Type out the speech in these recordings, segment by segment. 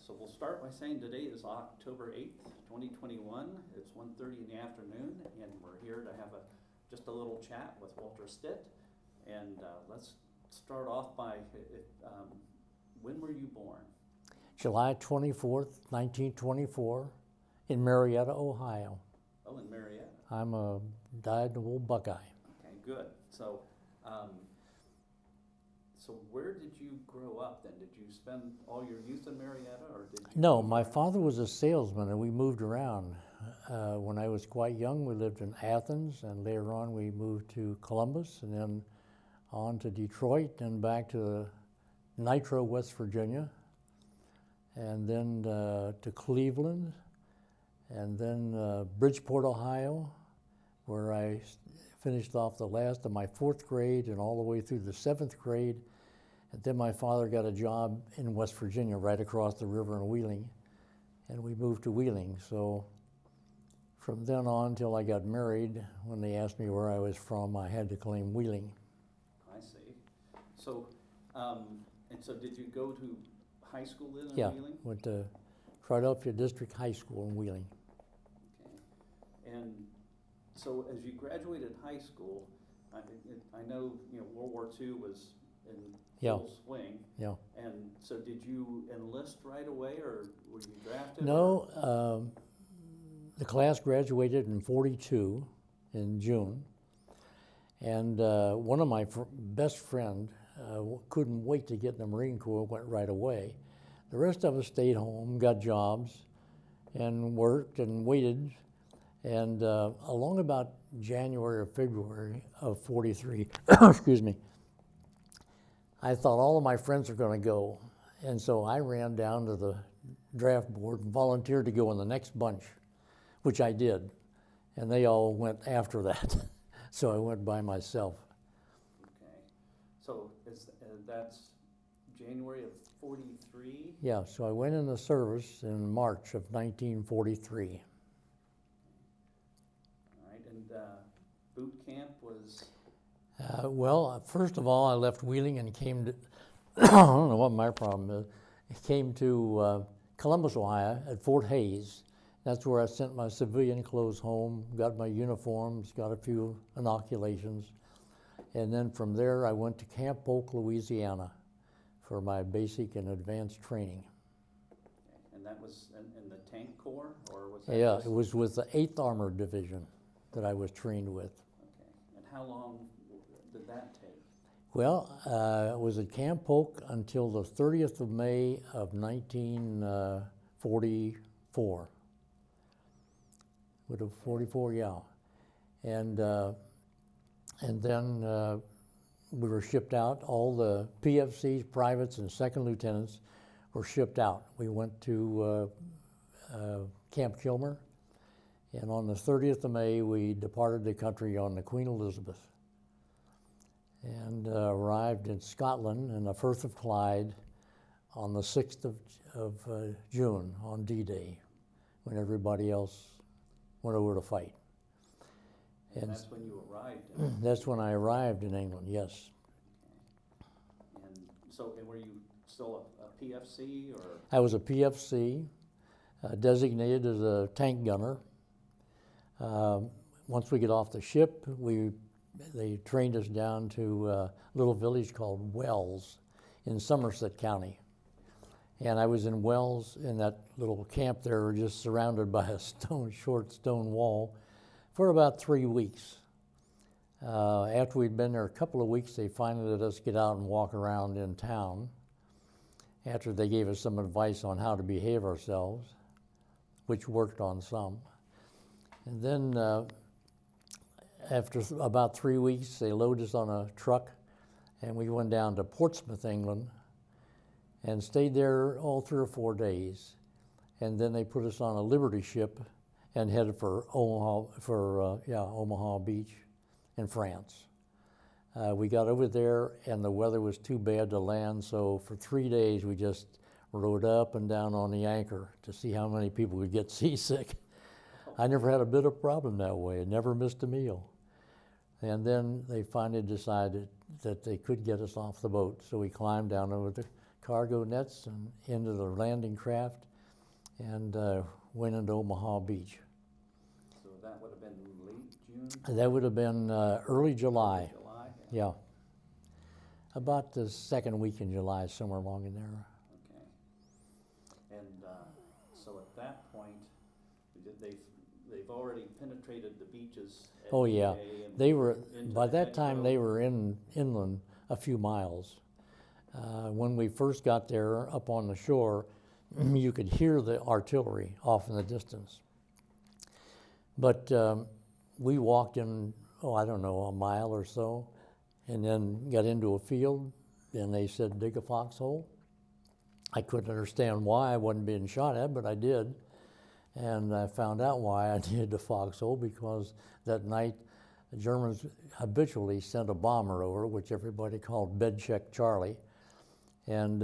So we'll start by saying today is October 8th, 2021. It's 1:30 in the afternoon, and we're here to have just a little chat with Walter Stitt. And let's start off by, when were you born? July 24th, 1924, in Marietta, Ohio. Oh, in Marietta. I'm a dyed-in-the-wool Buckeye. Okay, good. So, so where did you grow up then? Did you spend all your youth in Marietta, or did you? No, my father was a salesman, and we moved around. When I was quite young, we lived in Athens, and later on we moved to Columbus, and then on to Detroit, and back to Nitro, West Virginia, and then to Cleveland, and then Bridgeport, Ohio, where I finished off the last of my 4th grade and all the way through the 7th grade. And then my father got a job in West Virginia, right across the river in Wheeling, and we moved to Wheeling. So from then on till I got married, when they asked me where I was from, I had to claim Wheeling. I see. So, and so did you go to high school then in Wheeling? Yeah, went to Philadelphia District High School in Wheeling. Okay. And so as you graduated high school, I know World War II was in full swing. Yeah. And so did you enlist right away, or were you drafted? No, the class graduated in 42 in June. And one of my best friend couldn't wait to get in the Marine Corps, went right away. The rest of us stayed home, got jobs, and worked and waited. And along about January or February of 43, excuse me, I thought all of my friends were going to go. And so I ran down to the draft board and volunteered to go in the next bunch, which I did. And they all went after that. So I went by myself. Okay. So that's January of 43? Yeah, so I went in the service in March of 1943. Boot camp was? Well, first of all, I left Wheeling and came to, I don't know what my problem is, came to Columbus, Ohio at Fort Hays. That's where I sent my civilian clothes home, got my uniforms, got a few inoculations. And then from there, I went to Camp Polk, Louisiana for my basic and advanced training. Okay. And that was in the Tank Corps, or was that? Yeah, it was with the 8th Armored Division that I was trained with. Okay. And how long did that take? Well, I was at Camp Polk until the 30th of May of 1944. Would have 44, yeah. And then we were shipped out. All the PFCs, privates, and second lieutenants were shipped out. We went to Camp Kilmer, and on the 30th of May, we departed the country on the Queen Elizabeth and arrived in Scotland in the Firth of Clyde on the 6th of June, on D-Day, when everybody else went over to fight. And that's when you arrived? That's when I arrived in England, yes. Okay. And so, were you still a PFC, or? I was a PFC, designated as a tank gunner. Once we get off the ship, they trained us down to a little village called Wells in Somerset County. And I was in Wells in that little camp there, just surrounded by a short stone wall for about 3 weeks. After we'd been there a couple of weeks, they finally let us get out and walk around in town after they gave us some advice on how to behave ourselves, which worked on some. And then after about 3 weeks, they loaded us on a truck, and we went down to Portsmouth, England, and stayed there all 3 or 4 days. And then they put us on a Liberty ship and headed for Omaha Beach in France. We got over there, and the weather was too bad to land, so for 3 days we just rode up and down on the anchor to see how many people would get seasick. I never had a bit of problem that way. I never missed a meal. And then they finally decided that they could get us off the boat, so we climbed down over the cargo nets and into the landing craft, and went into Omaha Beach. So that would have been late June? That would have been early July. July, Yeah. About the second week in July, somewhere along in there. Okay. And so at that point, they've already penetrated the beaches at Oh yeah, EA and they were, into by the that time hedgerow. they were inland a few miles. When we first got there up on the shore, you could hear the artillery off in the distance. But we walked in, I don't know, a mile or so, and then got into a field, and they said, dig a foxhole. I couldn't understand why I wasn't being shot at, but I did. And I found out why I needed a foxhole, because that night the Germans habitually sent a bomber over, which everybody called Bed Check Charlie. And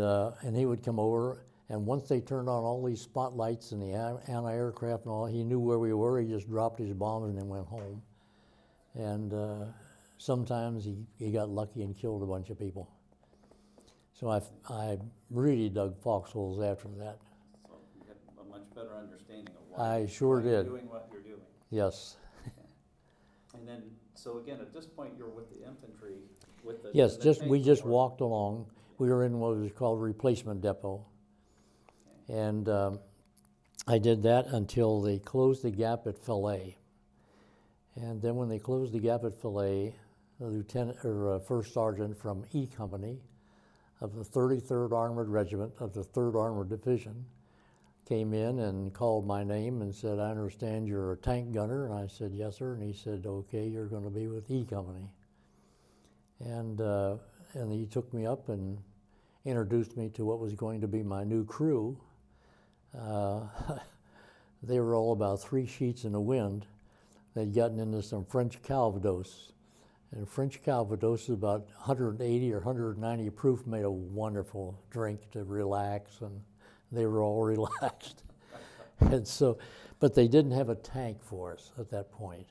he would come over, and once they turned on all these spotlights and the anti-aircraft and all, he knew where we were. He just dropped his bombs and then went home. And sometimes he got lucky and killed a bunch of people. So I really dug foxholes after that. So you had a much better understanding of why, I sure why you're did. doing what you're doing. Yes. And then, so again, at this point, you're with the infantry, with the Yes, the we tank just corps. walked along. We were in what was called replacement depot. And I did that until they closed the gap at Fillet. And then when they closed the gap at Fillet, the lieutenant or first sergeant from E Company of the 33rd Armored Regiment of the 3rd Armored Division came in and called my name and said, I understand you're a tank gunner. And I said, yes, sir. And he said, okay, you're going to be with E Company. And he took me up and introduced me to what was going to be my new crew. They were all about 3 sheets in the wind. They'd gotten into some French Calvados. And French Calvados is about 180 or 190 proof, made a wonderful drink to relax, and they were all relaxed. And so, but they didn't have a tank for us at that point.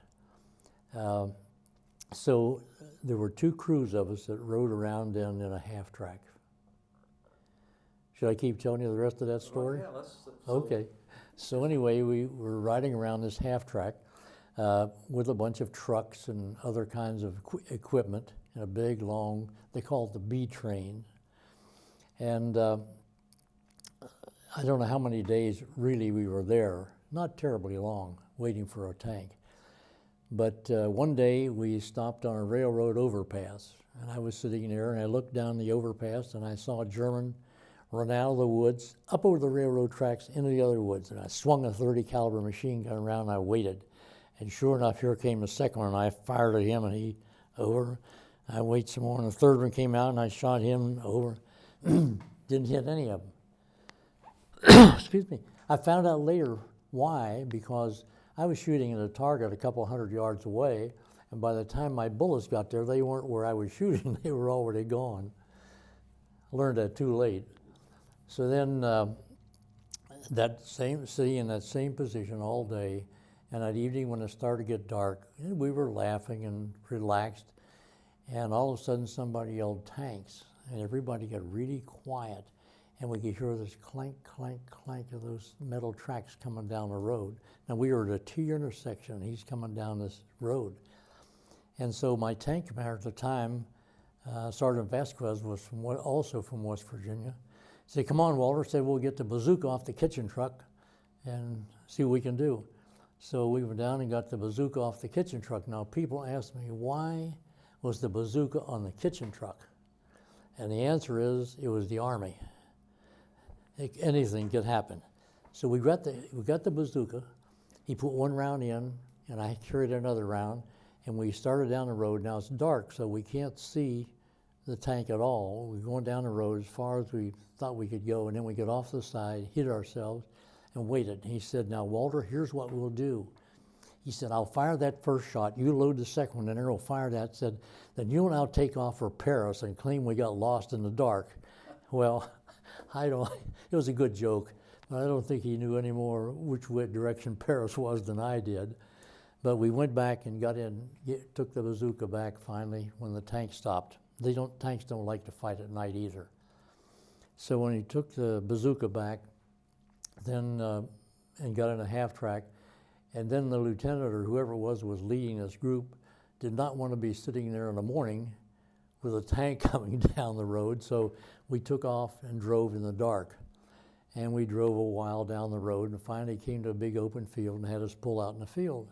So there were 2 crews of us that rode around in a half-track. Should I keep telling you the rest of that story? Well, yeah, let's. Okay. So anyway, we were riding around this half-track with a bunch of trucks and other kinds of equipment in a big, long, they call it the B train. And I don't know how many days really we were there, not terribly long, waiting for a tank. But one day we stopped on a railroad overpass, and I was sitting there and I looked down the overpass and I saw a German run out of the woods, up over the railroad tracks into the other woods, and I swung a .30 caliber machine gun around and I waited. And sure enough, here came the second one, and I fired at him, and he over. I waited some more, and the third one came out, and I shot him over. Didn't hit any of them. Excuse me. I found out later why, because I was shooting at a target a couple 100 yards away, and by the time my bullets got there, they weren't where I was shooting. They were already gone. I learned that too late. So then that same city in that same position all day, and that evening when it started to get dark, we were laughing and relaxed, and all of a sudden somebody yelled tanks, and everybody got really quiet, and we could hear this clank, clank, clank of those metal tracks coming down the road. Now we were at a T intersection, and he's coming down this road. And so my tank commander at the time, Sergeant Vasquez, was also from West Virginia. He said, come on, Walter, said we'll get the bazooka off the kitchen truck and see what we can do. So we went down and got the bazooka off the kitchen truck. Now people ask me, why was the bazooka on the kitchen truck? And the answer is, it was the Army. Anything could happen. So we got the bazooka. He put one round in, and I carried another round, and we started down the road. Now it's dark, so we can't see the tank at all. We're going down the road as far as we thought we could go, and then we got off the side, hit ourselves, and waited. And he said, now, Walter, here's what we'll do. He said, I'll fire that first shot. You load the second one, and then we'll fire that. Said, then you and I'll take off for Paris and claim we got lost in the dark. Well, it was a good joke, but I don't think he knew any more which way direction Paris was than I did. But we went back and got in, took the bazooka back finally when the tank stopped. Tanks don't like to fight at night either. So when he took the bazooka back, then and got in a half track, and then the lieutenant or whoever it was leading this group did not want to be sitting there in the morning with a tank coming down the road, so we took off and drove in the dark. And we drove a while down the road and finally came to a big open field and had us pull out in the field.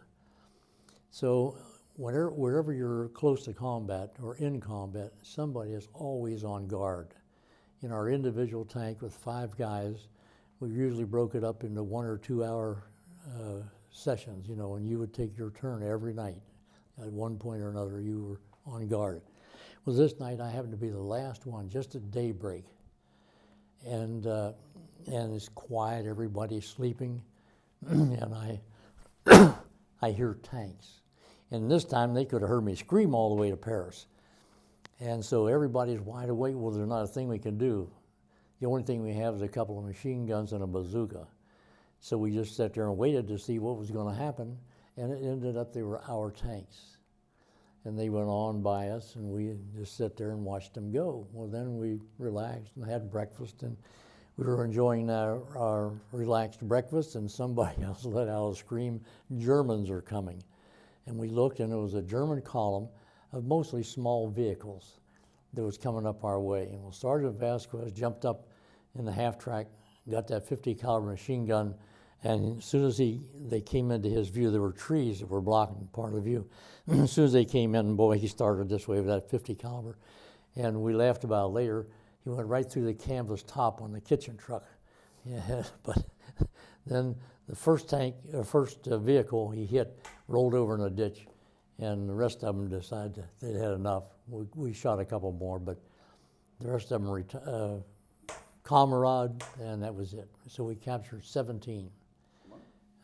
So wherever you're close to combat or in combat, somebody is always on guard. In our individual tank with 5 guys, we usually broke it up into 1 or 2 hour sessions, you know, and you would take your turn every night. At one point or another, you were on guard. Well, this night I happened to be the last one, just at daybreak. And it's quiet, everybody's sleeping, and I hear tanks. And this time they could have heard me scream all the way to Paris. And so everybody's wide awake. Well, there's not a thing we can do. The only thing we have is a couple of machine guns and a bazooka. So we just sat there and waited to see what was going to happen, and it ended up they were our tanks. And they went on by us, and we just sat there and watched them go. Well, then we relaxed and had breakfast, and we were enjoying our relaxed breakfast, and somebody else let out a scream, "Germans are coming." And we looked, and it was a German column of mostly small vehicles that was coming up our way. And well, Sergeant Vasquez jumped up in the half track, got that 50 caliber machine gun, and as soon as they came into his view, there were trees that were blocking part of the view. As soon as they came in, boy, he started this way with that 50 caliber. And we laughed about it later. He went right through the canvas top on the kitchen truck. Yeah, but then the first vehicle he hit rolled over in a ditch, and the rest of them decided that they'd had enough. We shot a couple more, but the rest of them comrade, and that was it. So we captured 17.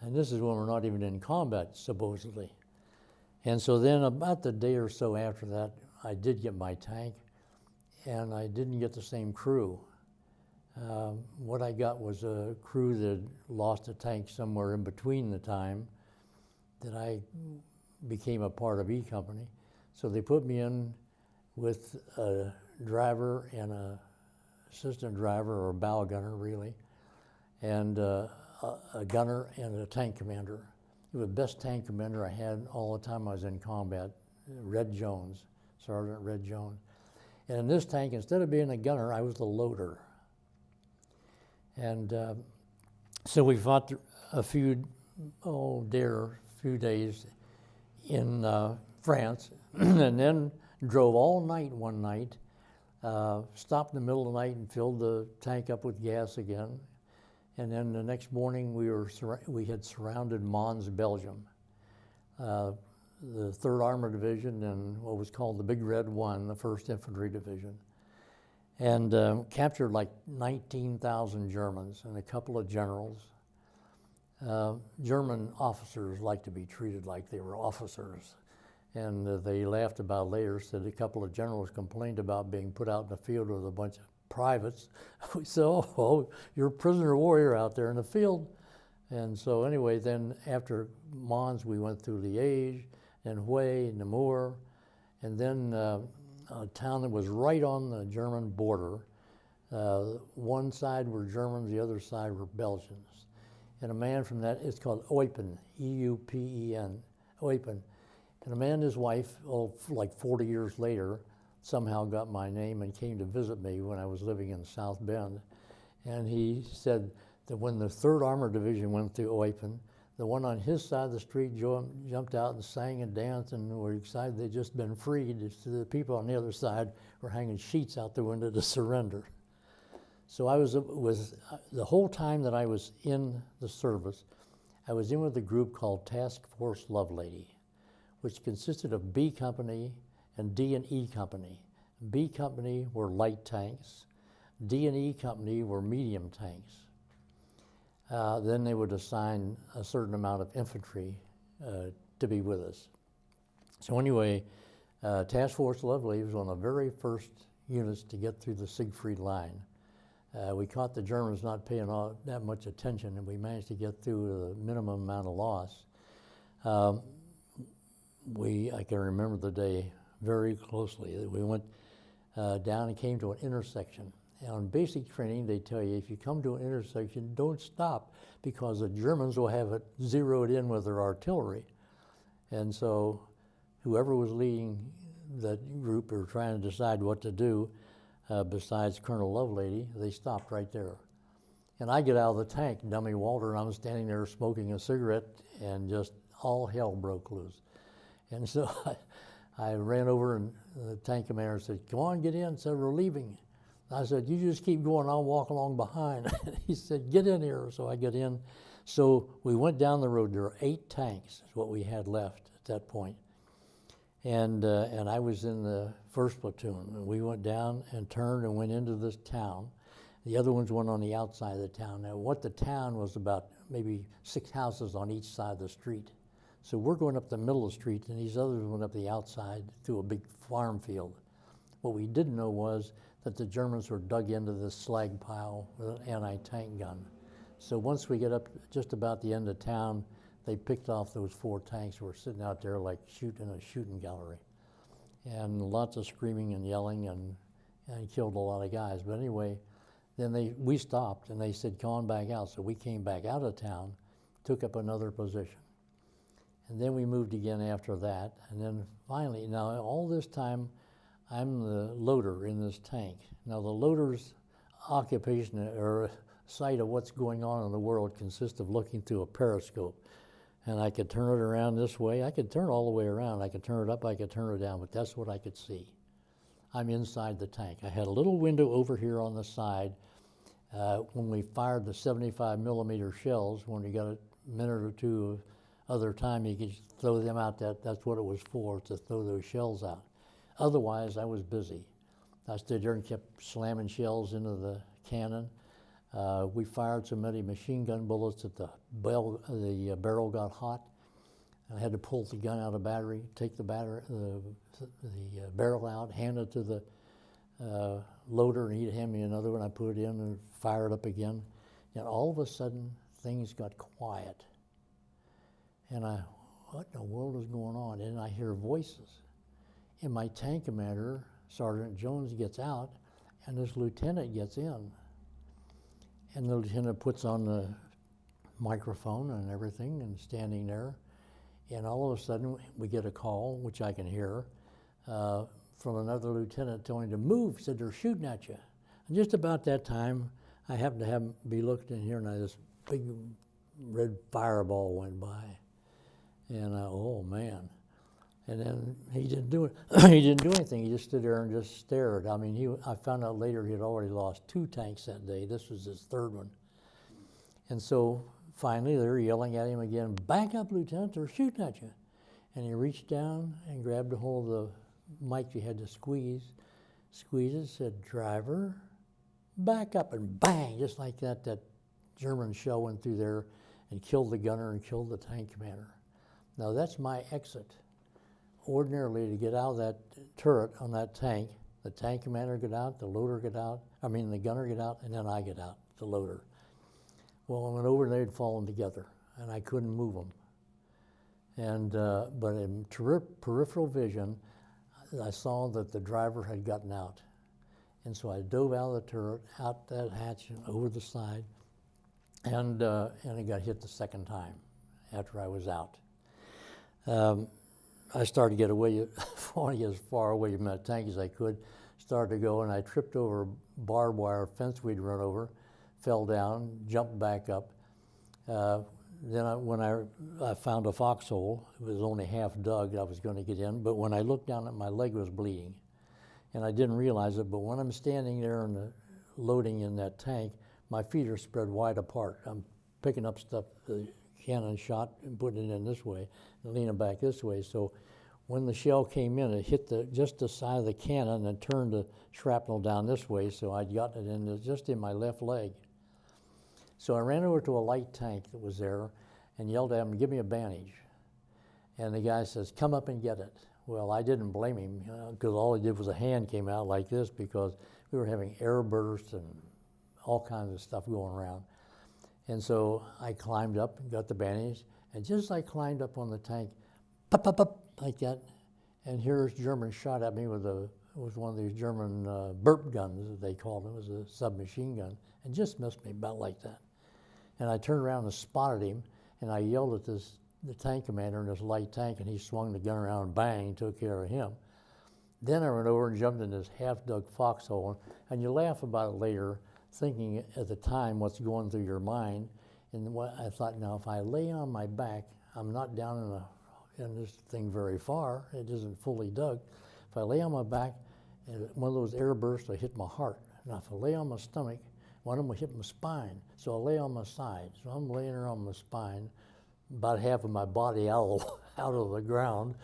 And this is when we're not even in combat, supposedly. And so then about the day or so after that, I did get my tank, and I didn't get the same crew. What I got was a crew that lost a tank somewhere in between the time that I became a part of E Company. So they put me in with a driver and a assistant driver, or a bow gunner really, and a gunner and a tank commander. He was the best tank commander I had all the time I was in combat, Red Jones, Sergeant Red Jones. And in this tank, instead of being a gunner, I was the loader. And so we fought a few days in France, and then drove all night one night, stopped in the middle of the night and filled the tank up with gas again. And then the next morning we had surrounded Mons, Belgium. The 3rd Armored Division and what was called the Big Red One, the 1st Infantry Division. And captured like 19,000 Germans and a couple of generals. German officers like to be treated like they were officers. And they laughed about it later, said a couple of generals complained about being put out in the field with a bunch of privates. We said, oh, you're a prisoner of war out there in the field. And so anyway, then after Mons, we went through Liège, and Hué, Namur, and then a town that was right on the German border. One side were Germans, the other side were Belgians. And a man from that, it's called Eupen, E-U-P-E-N, Eupen. And a man and his wife, like 40 years later, somehow got my name and came to visit me when I was living in South Bend. And he said that when the 3rd Armored Division went through Eupen, the one on his side of the street jumped out and sang and danced and were excited they'd just been freed. The people on the other side were hanging sheets out the window to surrender. So I was the whole time that I was in the service, I was in with a group called Task Force Lovelady, which consisted of B Company and D and E Company. B Company were light tanks. D and E Company were medium tanks. Then they would assign a certain amount of infantry to be with us. So anyway, Task Force Lovelady was one of the very first units to get through the Siegfried Line. We caught the Germans not paying that much attention, and we managed to get through the minimum amount of loss. I can remember the day very closely. We went down and came to an intersection, And on basic training, they tell you if you come to an intersection, don't stop because the Germans will have it zeroed in with their artillery. And so whoever was leading that group or trying to decide what to do, besides Colonel Lovelady, they stopped right there. And I get out of the tank, dummy Walter, and I'm standing there smoking a cigarette, and just all hell broke loose. And so I ran over, and the tank commander said, "Come on, get in." Said, "We're leaving." I said, "You just keep going, I'll walk along behind." He said, "Get in here." So I get in. So we went down the road. There were 8 tanks, is what we had left at that point. And I was in the 1st platoon. And we went down and turned and went into this town. The other ones went on the outside of the town. Now, what the town was about, maybe 6 houses on each side of the street. So we're going up the middle of the street, and these others went up the outside through a big farm field. What we didn't know was that the Germans were dug into this slag pile with an anti-tank gun. So once we get up just about the end of town, they picked off those 4 tanks who were sitting out there like in a shooting gallery. And lots of screaming and yelling and killed a lot of guys. But anyway, then we stopped and they said, "Come on back out." So we came back out of town, took up another position. And then we moved again after that. And then finally, now all this time, I'm the loader in this tank. Now the loader's occupation or sight of what's going on in the world consists of looking through a periscope. And I could turn it around this way. I could turn it all the way around. I could turn it up, I could turn it down, but that's what I could see. I'm inside the tank. I had a little window over here on the side. When we fired the 75 millimeter shells, when we got a minute or two of other time, you could throw them out. That's what it was for, to throw those shells out. Otherwise, I was busy. I stood there and kept slamming shells into the cannon. We fired so many machine gun bullets that the barrel got hot. I had to pull the gun out of battery, take the barrel out, hand it to the loader, and he'd hand me another one. I put it in and fire it up again. And all of a sudden, things got quiet. And what in the world is going on? And I hear voices. And my tank commander, Sergeant Jones, gets out, and this lieutenant gets in. And the lieutenant puts on the microphone and everything and standing there. And all of a sudden, we get a call, which I can hear, from another lieutenant telling him to move, said they're shooting at you. And just about that time, I happened to be looking in here, and this big red fireball went by. And oh man. And then he didn't do it. He didn't do anything. He just stood there and just stared. I mean, I found out later he had already lost 2 tanks that day. This was his 3rd one. And so finally they're yelling at him again, "Back up, Lieutenant, they're shooting at you." And he reached down and grabbed a hold of the mic you had to squeeze it, said, "Driver, back up," and bang, just like that, that German shell went through there and killed the gunner and killed the tank commander. Now that's my exit. Ordinarily, to get out of that turret on that tank, the tank commander get out, the gunner get out, and then I get out, the loader. Well, I went over and they'd fallen together, and I couldn't move them. And but in peripheral vision, I saw that the driver had gotten out. And so I dove out of the turret, out that hatch and over the side, and it got hit the 2nd time after I was out. I started to get away, as far away from that tank as I could, started to go, and I tripped over a barbed wire fence we'd run over, fell down, jumped back up. Then when I found a foxhole, it was only half dug, I was going to get in, but when I looked down, my leg was bleeding. And I didn't realize it, but when I'm standing there and loading in that tank, my feet are spread wide apart. I'm picking up stuff, the cannon shot, and putting it in this way, and leaning back this way. So when the shell came in, it hit just the side of the cannon and turned the shrapnel down this way, so I'd gotten it just in my left leg. So I ran over to a light tank that was there and yelled at him, "Give me a bandage." And the guy says, "Come up and get it." Well, I didn't blame him, because all he did was a hand came out like this, because we were having air bursts and all kinds of stuff going around. And so I climbed up and got the bandage, and just as I climbed up on the tank, pop, pop, pop, like that, and here's German shot at me with a was one of these German burp guns that they called it. It was a submachine gun, and just missed me about like that. And I turned around and spotted him, and I yelled at the tank commander in this light tank, and he swung the gun around and bang, took care of him. Then I went over and jumped in this half-dug foxhole, and you laugh about it later, thinking at the time what's going through your mind. And what I thought, now if I lay on my back, I'm not down in this thing very far. It isn't fully dug. If I lay on my back, one of those air bursts will hit my heart. Now if I lay on my stomach, one of them will hit my spine. So I'll lay on my side. So I'm laying there on my spine, about half of my body out of the ground,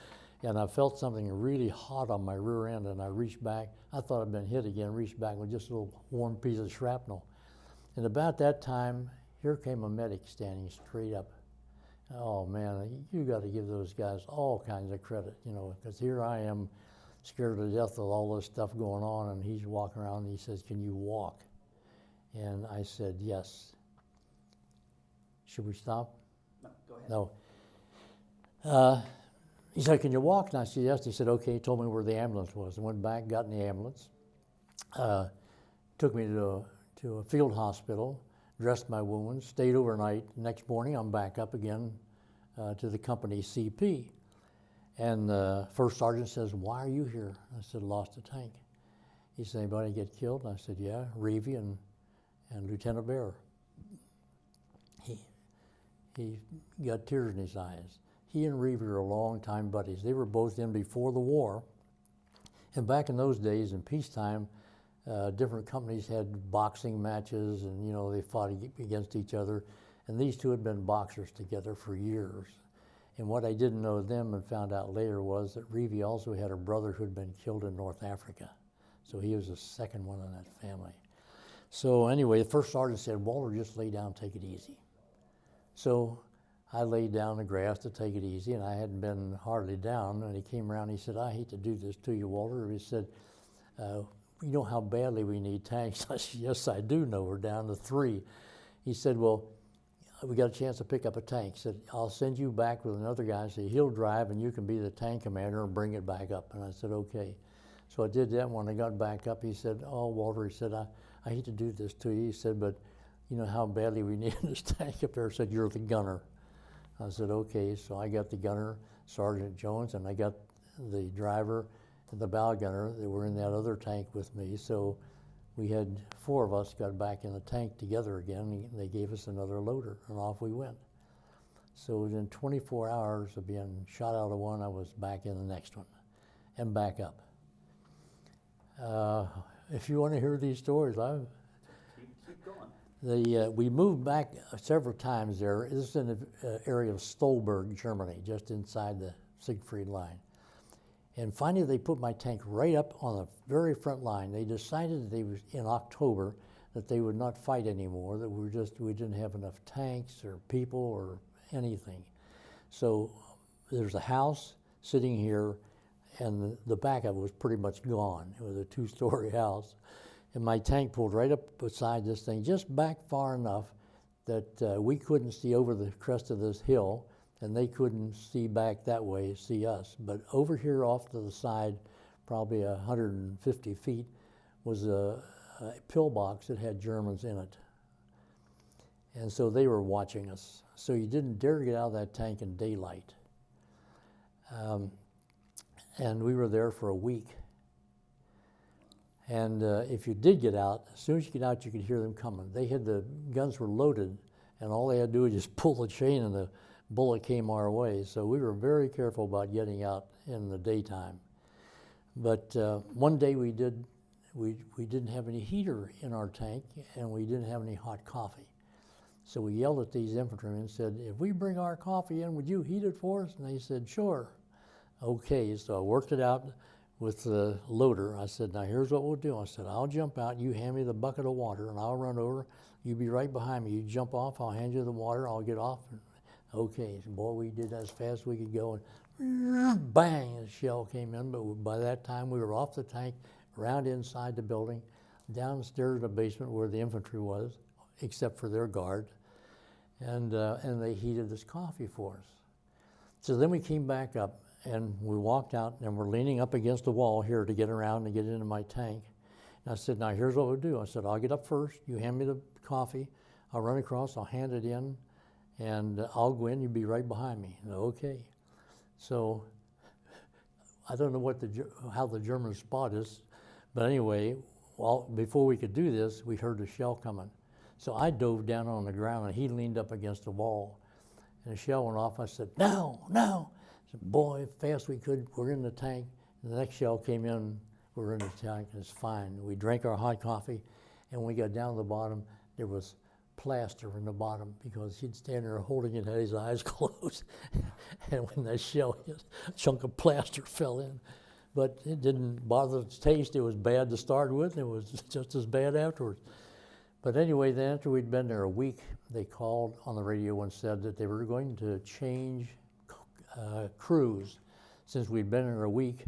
and I felt something really hot on my rear end, and I reached back. I thought I'd been hit again, reached back with just a little warm piece of shrapnel. And about that time, here came a medic standing straight up. Oh man, you got to give those guys all kinds of credit, you know, because here I am scared to death with all this stuff going on, and he's walking around and he says, "Can you walk?" And I said, "Yes." Should we stop? No, go ahead. No. He said, "Can you walk?" And I said, "Yes." He said, "Okay." He told me where the ambulance was. I went back, got in the ambulance, took me to a field hospital, dressed my wounds, stayed overnight. Next morning, I'm back up again to the company CP. And the first sergeant says, "Why are you here?" I said, "Lost a tank." He said, "Anybody get killed?" And I said, "Yeah, Reevy and Lieutenant Bear." He got tears in his eyes. He and Reevy are longtime buddies. They were both in before the war. And back in those days, in peacetime, different companies had boxing matches, and you know they fought against each other. And these two had been boxers together for years. And what I didn't know them and found out later was that Reevy also had a brother who had been killed in North Africa. So he was the second one in that family. So anyway, the first sergeant said, "Walter, just lay down, take it easy." So I laid down in the grass to take it easy, and I hadn't been hardly down. And he came around and he said, "I hate to do this to you, Walter." He said, "You know how badly we need tanks?" I said, "Yes, I do know. We're down to 3. He said, "Well, we got a chance to pick up a tank." He said, "I'll send you back with another guy. So he'll drive and you can be the tank commander and bring it back up." And I said, "Okay." So I did that. When I got back up, he said, "Oh, Walter," he said, I hate to do this to you." He said, "But you know how badly we need this tank up there." He said, "You're the gunner." I said, "Okay." So I got the gunner, Sergeant Jones, and I got the driver and the bow gunner that were in that other tank with me. So we had 4 of us got back in the tank together again, and they gave us another loader, and off we went. So within 24 hours of being shot out of one, I was back in the next one and back up. If you want to hear these stories, Keep going. we moved back several times there. This is in the area of Stolberg, Germany, just inside the Siegfried line. And finally, they put my tank right up on the very front line. They decided that they was in October that they would not fight anymore, that we didn't have enough tanks or people or anything. So there's a house sitting here, and the back of it was pretty much gone. It was a 2-story house. And my tank pulled right up beside this thing, just back far enough that we couldn't see over the crest of this hill, and they couldn't see back that way, see us. But over here off to the side, probably 150 feet, was a pillbox that had Germans in it. And so they were watching us. So you didn't dare get out of that tank in daylight. And we were there for a week. And if you did get out, as soon as you get out, you could hear them coming. The guns were loaded, and all they had to do was just pull the chain, and the bullet came our way. So we were very careful about getting out in the daytime. But one day we didn't have any heater in our tank, and we didn't have any hot coffee. So we yelled at these infantrymen and said, "If we bring our coffee in, would you heat it for us?" And they said, "Sure." Okay, so I worked it out with the loader. I said, "Now here's what we'll do." I said, "I'll jump out, you hand me the bucket of water, and I'll run over. You be right behind me. You jump off, I'll hand you the water, I'll get off." Okay, so boy, we did that as fast as we could go, and bang, a shell came in. But by that time, we were off the tank, around inside the building, downstairs in the basement where the infantry was, except for their guard, and they heated this coffee for us. So then we came back up, and we walked out, and we're leaning up against the wall here to get around and get into my tank. And I said, now here's what we'll do. I said, I'll get up first, you hand me the coffee, I'll run across, I'll hand it in, and I'll go in, you be right behind me. And, okay. So I don't know how the German spot is, but anyway, well, before we could do this, we heard a shell coming. So I dove down on the ground, and he leaned up against the wall. And the shell went off. I said, no, no. I said, boy, fast we could, we're in the tank. And the next shell came in, we're in the tank, and it's fine. We drank our hot coffee, and when we got down to the bottom, there was plaster in the bottom because he'd stand there holding it, had his eyes closed. And when that shell hit, a chunk of plaster fell in. But it didn't bother the taste. It was bad to start with, and it was just as bad afterwards. But anyway, then after we'd been there a week, they called on the radio and said that they were going to change crews since we'd been there a week,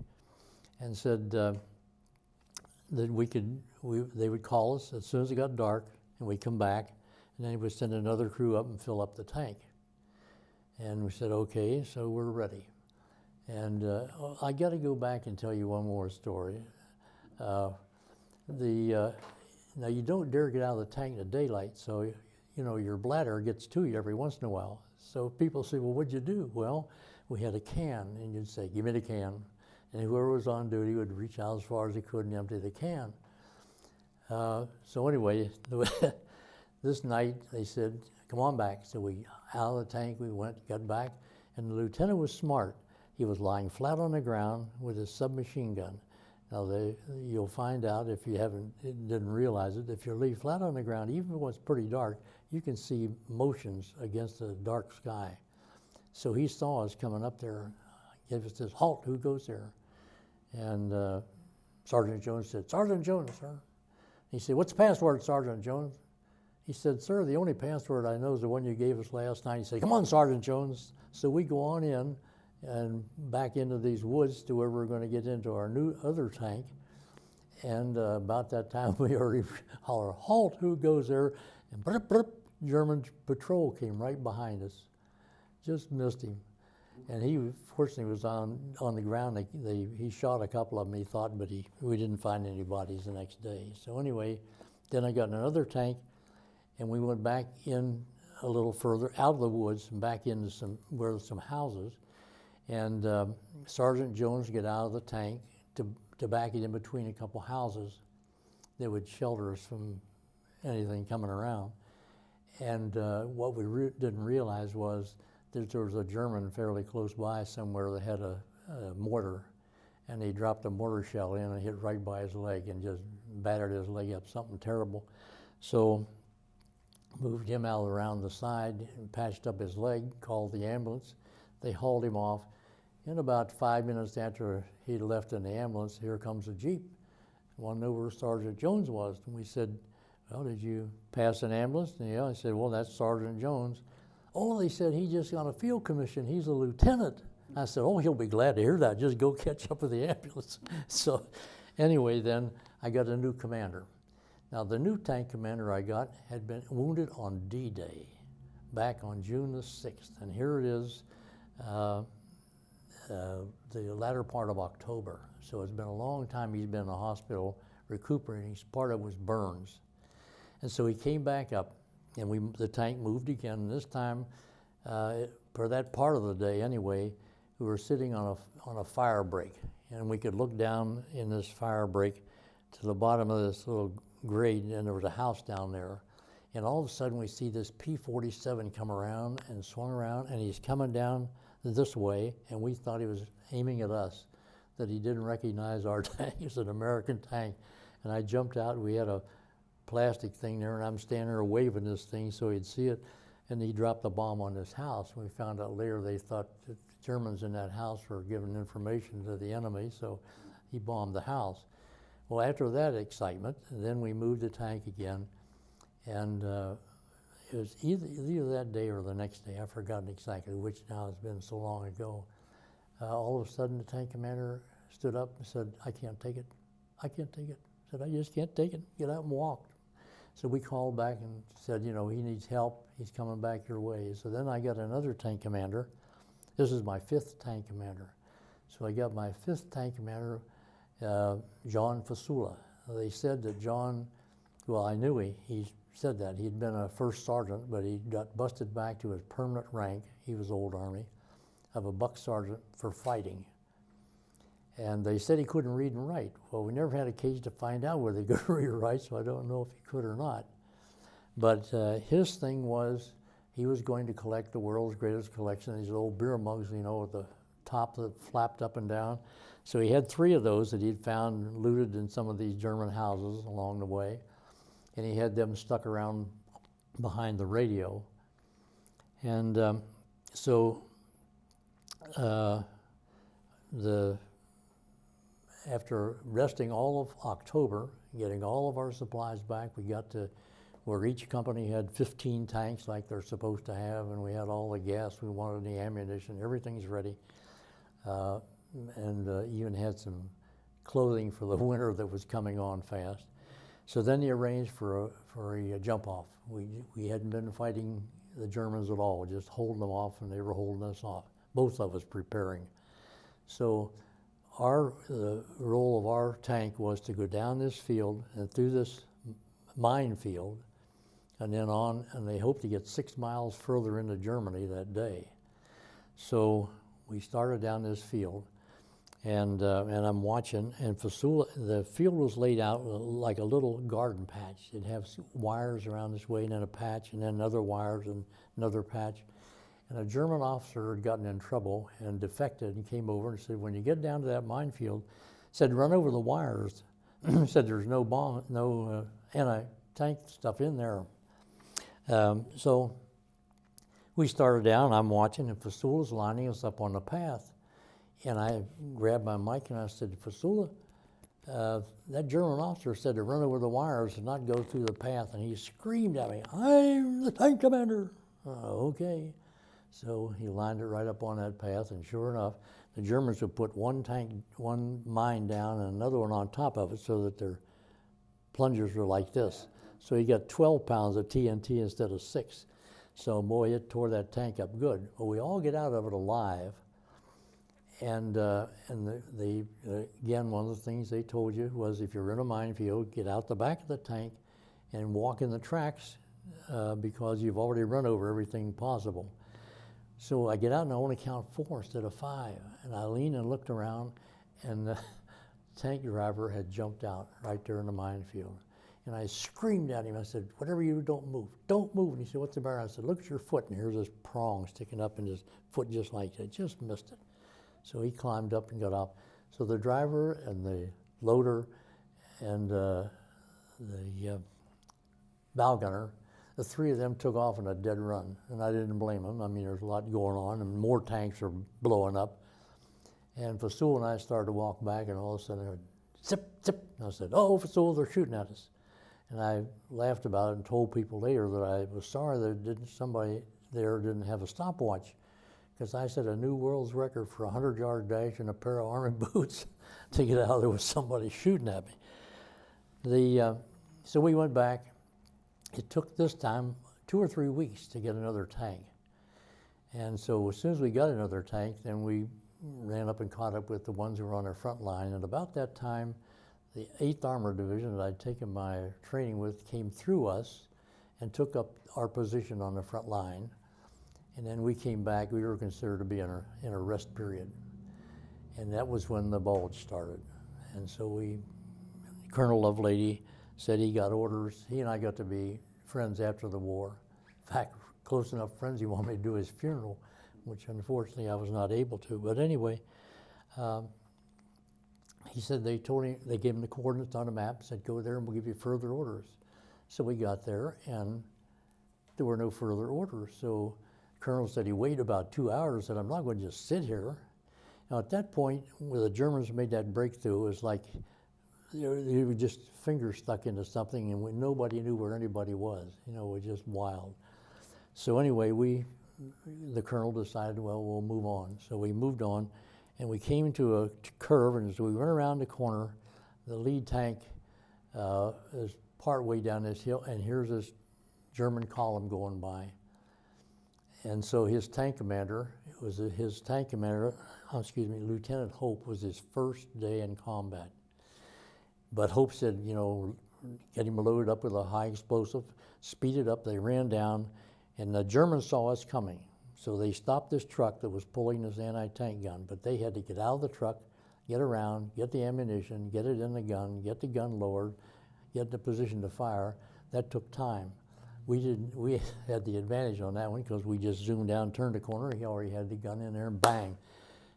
and said that they would call us as soon as it got dark, and we'd come back, and then he would send another crew up and fill up the tank. And we said, okay, so we're ready. And I got to go back and tell you one more story. Now you don't dare get out of the tank in the daylight, so you know your bladder gets to you every once in a while. So people say, well, what'd you do? Well, we had a can, and you'd say, give me the can. And whoever was on duty would reach out as far as he could and empty the can. So anyway, this night they said, come on back. So we out of the tank, we went, got back, and the lieutenant was smart. He was lying flat on the ground with his submachine gun. Now, you'll find out if you didn't realize it, if you lay flat on the ground, even when it's pretty dark, you can see motions against the dark sky. So he saw us coming up there, gave us this, halt, who goes there? And Sergeant Jones said, Sergeant Jones, sir. He said, what's the password, Sergeant Jones? He said, sir, the only password I know is the one you gave us last night. He said, come on, Sergeant Jones. So we go on in and back into these woods to where we're going to get into our new other tank. And about that time, we already holler, halt, who goes there? And burp, burp, German patrol came right behind us. Just missed him. And he, fortunately, was on the ground. He shot a couple of them, he thought, but we didn't find any bodies the next day. So anyway, then I got in another tank, and we went back in a little further out of the woods and back into some houses. And Sergeant Jones got out of the tank to back it in between a couple houses that would shelter us from anything coming around. And what we didn't realize was that there was a German fairly close by somewhere that had a mortar, and he dropped a mortar shell in and hit right by his leg and just battered his leg up, something terrible. So moved him out around the side and patched up his leg, called the ambulance. They hauled him off. In about 5 minutes after he left in the ambulance, here comes a Jeep. Wanted to know where Sergeant Jones was. And we said, well, did you pass an ambulance? And yeah, I said, well, that's Sergeant Jones. Oh, they said he just got a field commission. He's a lieutenant. I said, oh, he'll be glad to hear that. Just go catch up with the ambulance. So anyway, then I got a new commander. Now, the new tank commander I got had been wounded on D-Day back on June the 6th. And here it is, the latter part of October. So it's been a long time he's been in the hospital recuperating. Part of it was burns. And so he came back up, and the tank moved again. And this time, for that part of the day anyway, we were sitting on a fire break, and we could look down in this fire break to the bottom of this little grade, and there was a house down there. And all of a sudden, we see this P-47 come around and swung around, and he's coming down this way, and we thought he was aiming at us, that he didn't recognize our tank as an American tank. And I jumped out, and we had a plastic thing there, and I'm standing there waving this thing so he'd see it, and he dropped a bomb on this house. We found out later they thought that the Germans in that house were giving information to the enemy, so he bombed the house. Well, after that excitement, then we moved the tank again, and it was either that day or the next day. I've forgotten exactly which now. It's been so long ago. All of a sudden, the tank commander stood up and said, I can't take it. I can't take it. I said, I just can't take it. Get out and walk. So we called back and said, you know, he needs help. He's coming back your way. So then I got another tank commander. This is my 5th tank commander. So I got my 5th tank commander, John Fasula. They said that John, well, I knew he said that. He'd been a first sergeant, but he got busted back to his permanent rank, he was old Army, of a buck sergeant for fighting. And they said he couldn't read and write. Well, we never had a case to find out whether he could read or write, so I don't know if he could or not. But his thing was he was going to collect the world's greatest collection of these old beer mugs, you know, with the top that flapped up and down. So he had 3 of those that he'd found looted in some of these German houses along the way. And he had them stuck around behind the radio. And after resting all of October, getting all of our supplies back, we got to where each company had 15 tanks like they're supposed to have, and we had all the gas we wanted, the ammunition, everything's ready. And even had some clothing for the winter that was coming on fast. So then he arranged for a jump off. We hadn't been fighting the Germans at all, just holding them off, and they were holding us off. Both of us preparing. So the role of our tank was to go down this field and through this minefield, and then on, and they hoped to get 6 miles further into Germany that day. So we started down this field, and I'm watching, and the field was laid out like a little garden patch. It'd have wires around this way, and then a patch, and then other wires, and another patch. And a German officer had gotten in trouble and defected and came over and said, when you get down to that minefield, said, run over the wires. Said there's no bomb, no anti-tank stuff in there. So we started down, I'm watching, and Fasula's lining us up on the path. And I grabbed my mic and I said, Fasula, that German officer said to run over the wires and not go through the path. And he screamed at me, I'm the tank commander. Okay. So he lined it right up on that path, and sure enough, the Germans would put one mine down and another one on top of it so that their plungers were like this. So he got 12 pounds of TNT instead of 6. So boy, it tore that tank up good. Well, we all get out of it alive. And again, one of the things they told you was if you're in a minefield, get out the back of the tank and walk in the tracks because you've already run over everything possible. So I get out and I only count 4 instead of 5. And I leaned and looked around, and the tank driver had jumped out right there in the minefield. And I screamed at him. I said, whatever you do, don't move. Don't move. And he said, what's the matter? I said, look at your foot. And here's this prong sticking up in his foot just like that. Just missed it. So he climbed up and got up. So the driver and the loader and the bow gunner, the 3 of them took off in a dead run, and I didn't blame them. I mean, there's a lot going on, and more tanks are blowing up. And Fasula and I started to walk back, and all of a sudden, I heard, zip, zip. And I said, oh, Fasula, they're shooting at us. And I laughed about it and told people later that I was sorry that somebody there didn't have a stopwatch, because I set a new world's record for a 100-yard dash in a pair of Army boots to get out there with somebody shooting at me. So we went back. It took this time 2 or 3 weeks to get another tank. And so as soon as we got another tank, then we ran up and caught up with the ones who were on our front line. And about that time, the 8th Armored Division that I'd taken my training with came through us and took up our position on the front line. And then we came back. We were considered to be in a rest period. And that was when the bulge started. And so Colonel Lovelady said he got orders. He and I got to be friends after the war. In fact, close enough friends he wanted me to do his funeral, which unfortunately I was not able to. But anyway, he said they gave him the coordinates on a map, said go there and we'll give you further orders. So we got there and there were no further orders. So the colonel said he waited about 2 hours, and I'm not going to just sit here. Now at that point, when the Germans made that breakthrough, it was like they were just fingers stuck into something, and nobody knew where anybody was. You know, it was just wild. So anyway, the colonel decided, well, we'll move on. So we moved on, and we came to a curve, and as we went around the corner, the lead tank is part way down this hill, and here's this German column going by. And so his tank commander, Lieutenant Hope, was his first day in combat. But Hope said, you know, get him loaded up with a high explosive, speed it up. They ran down, and the Germans saw us coming. So they stopped this truck that was pulling this anti-tank gun, but they had to get out of the truck, get around, get the ammunition, get it in the gun, get the gun lowered, get in a position to fire. That took time. We had the advantage on that one because we just zoomed down, turned the corner, he already had the gun in there, and bang.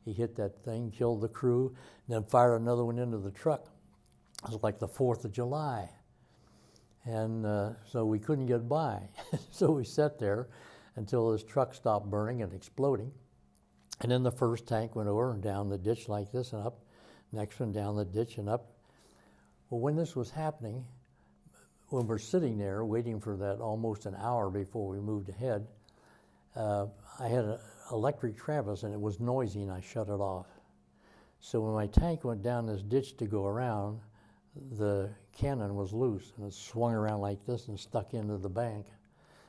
He hit that thing, killed the crew, and then fired another one into the truck. It was like the 4th of July. And so we couldn't get by. So we sat there until this truck stopped burning and exploding. And then the first tank went over and down the ditch like this and up. Next one down the ditch and up. Well, when this was happening, when we're sitting there waiting for that almost an hour before we moved ahead, I had an electric Travis and it was noisy and I shut it off. So when my tank went down this ditch to go around, the cannon was loose and it swung around like this and stuck into the bank.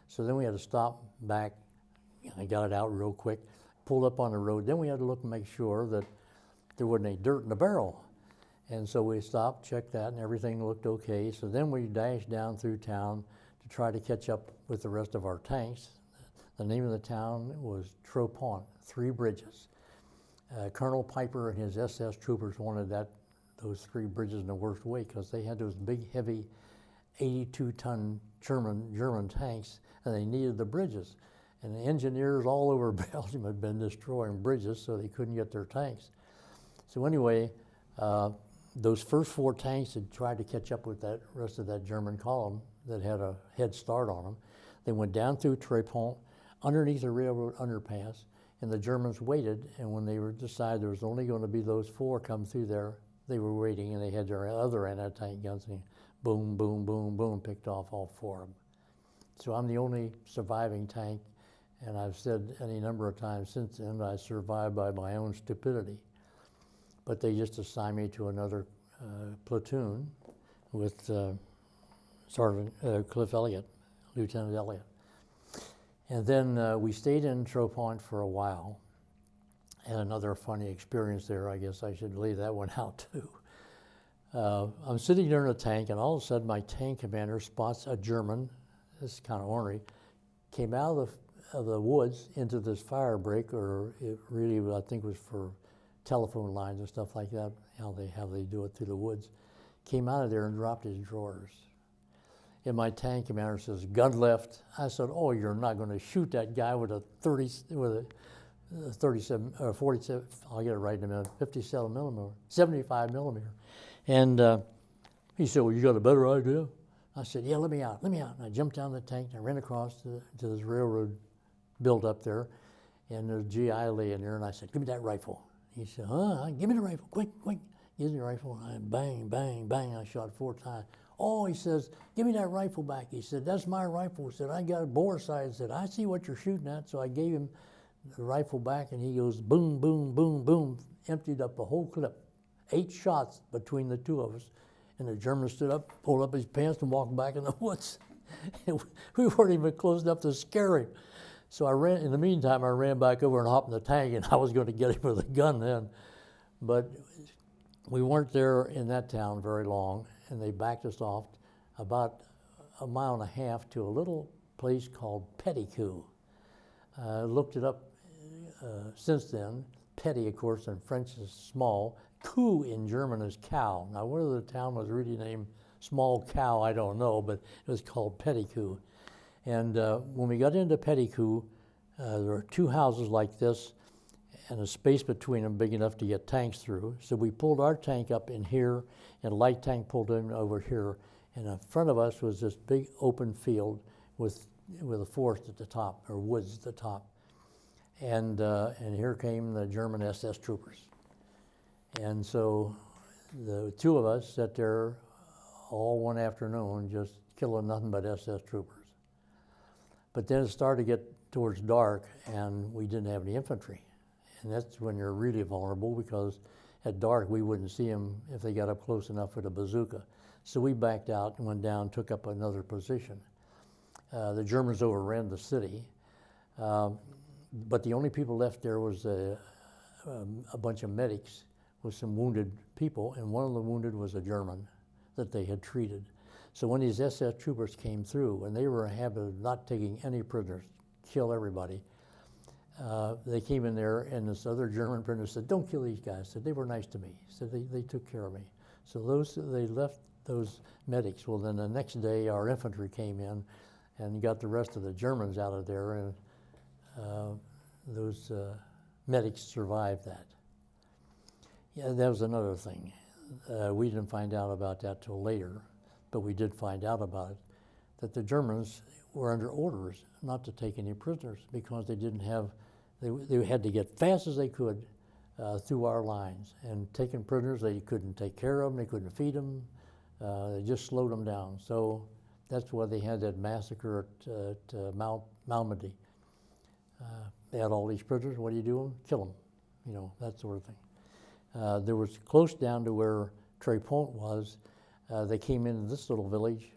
So then we had to stop back. I got it out real quick, pulled up on the road. Then we had to look and make sure that there wasn't any dirt in the barrel. And so we stopped, checked that, and everything looked okay. So then we dashed down through town to try to catch up with the rest of our tanks. The name of the town was Tropont, 3 bridges. Colonel Piper and his SS troopers wanted those 3 bridges in the worst way because they had those big, heavy 82-ton German tanks, and they needed the bridges. And the engineers all over Belgium had been destroying bridges, so they couldn't get their tanks. So anyway, those first 4 tanks had tried to catch up with that rest of that German column that had a head start on them. They went down through Tropont, underneath the railroad underpass, and the Germans waited, and when they decided there was only going to be those 4 come through there, they were waiting, and they had their other anti-tank guns, and boom, boom, boom, boom, picked off all 4 of them. So I'm the only surviving tank, and I've said any number of times since then, I survived by my own stupidity. But they just assigned me to another platoon with Sergeant Cliff Elliott, Lieutenant Elliott. And then we stayed in Tropont for a while. And another funny experience there, I guess I should lay that one out too. I'm sitting there in a tank, and all of a sudden my tank commander spots a German, this is kind of ornery, came out of the woods into this fire break, or it really, I think, was for telephone lines and stuff like that, how they do it through the woods. Came out of there and dropped his drawers. And my tank commander says, "Gun left." I said, "Oh, you're not going to shoot that guy with a 37 or 47, I'll get it right in a minute, 57 millimeter, 75 millimeter. And he said, "Well, you got a better idea?" I said, "Yeah, let me out. And I jumped down the tank and I ran across to this railroad built up there, and the GI lay in there, and I said, "Give me that rifle." He said, "Huh? Give me the rifle, quick, quick." Gives me the rifle, and I bang, bang, bang, I shot 4 times. "Oh," he says, "give me that rifle back." He said, "That's my rifle." He said, "I got a bore sight." He said, "I see what you're shooting at." So I gave him the rifle back, and he goes boom, boom, boom, boom, emptied up a whole clip. 8 shots between the 2 of us. And the German stood up, pulled up his pants, and walked back in the woods. We weren't even close enough to scare him. So in the meantime, I ran back over and hopped in the tank, and I was going to get him with a gun then. But we weren't there in that town very long, and they backed us off about a mile and a half to a little place called Petitcoup. Looked it up since then. Petit, of course, in French is small. Coup in German is cow. Now, whether the town was really named Small Cow, I don't know, but it was called Petitcoup. And when we got into Petitcoup, there were 2 houses like this, and a space between them big enough to get tanks through. So we pulled our tank up in here, and a light tank pulled in over here. And in front of us was this big open field with a forest at the top, or woods at the top. And here came the German SS troopers. And so the 2 of us sat there all one afternoon just killing nothing but SS troopers. But then it started to get towards dark, and we didn't have any infantry. And that's when you're really vulnerable, because at dark we wouldn't see them if they got up close enough with a bazooka. So we backed out and went down, took up another position. The Germans overran the city. But the only people left there was a bunch of medics with some wounded people, and one of the wounded was a German that they had treated. So when these SS troopers came through, and they were in a habit of not taking any prisoners, kill everybody, they came in there, and this other German prisoner said, "Don't kill these guys." Said they were nice to me. Said they took care of me. So they left those medics. Well, then the next day, our infantry came in and got the rest of the Germans out of there, and those medics survived that. Yeah, that was another thing. We didn't find out about that till later, but we did find out about it, that the Germans were under orders not to take any prisoners because they didn't have, they had to get fast as they could through our lines. And taking prisoners, they couldn't take care of them, they couldn't feed them, they just slowed them down. So that's why they had that massacre at Malmedy. They had all these prisoners, what do you do? Kill them, you know, that sort of thing. There was close down to where Trépont was, they came into this little village,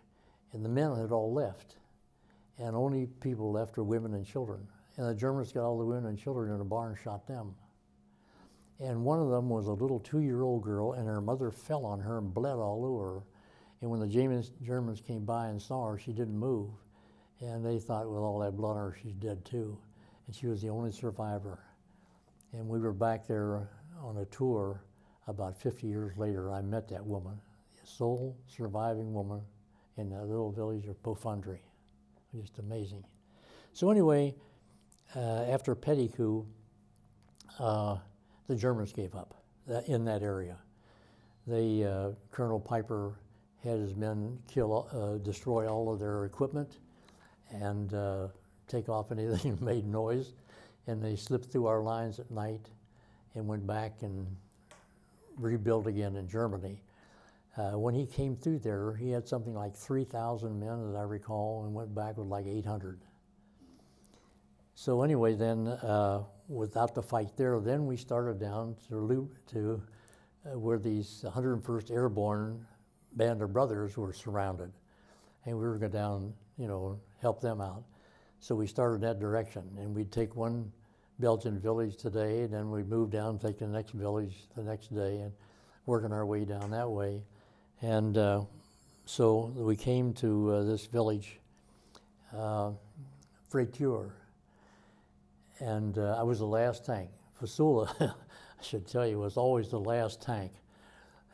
and the men had all left. And only people left were women and children. And the Germans got all the women and children in a barn and shot them. And one of them was a little 2-year-old girl, and her mother fell on her and bled all over her. And when the Germans came by and saw her, she didn't move. And they thought, with all that blood on her, she's dead too. And she was the only survivor. And we were back there on a tour about 50 years later. I met that woman, the sole surviving woman in that little village of Beaufondry. Just amazing. So anyway, after Petit coup, the Germans gave up in that area. Colonel Piper had his men destroy all of their equipment and take off anything that made noise. And they slipped through our lines at night and went back and rebuilt again in Germany. When he came through there, he had something like 3,000 men, as I recall, and went back with like 800. So anyway, then, without the fight there, then we started down to where these 101st Airborne Band of Brothers were surrounded. And we were going down, you know, help them out. So we started that direction, and we'd take one Belgian village today, and then we'd move down, take the next village the next day, and working our way down that way. And so we came to this village, Fréture, and I was the last tank. Fasula, I should tell you, was always the last tank.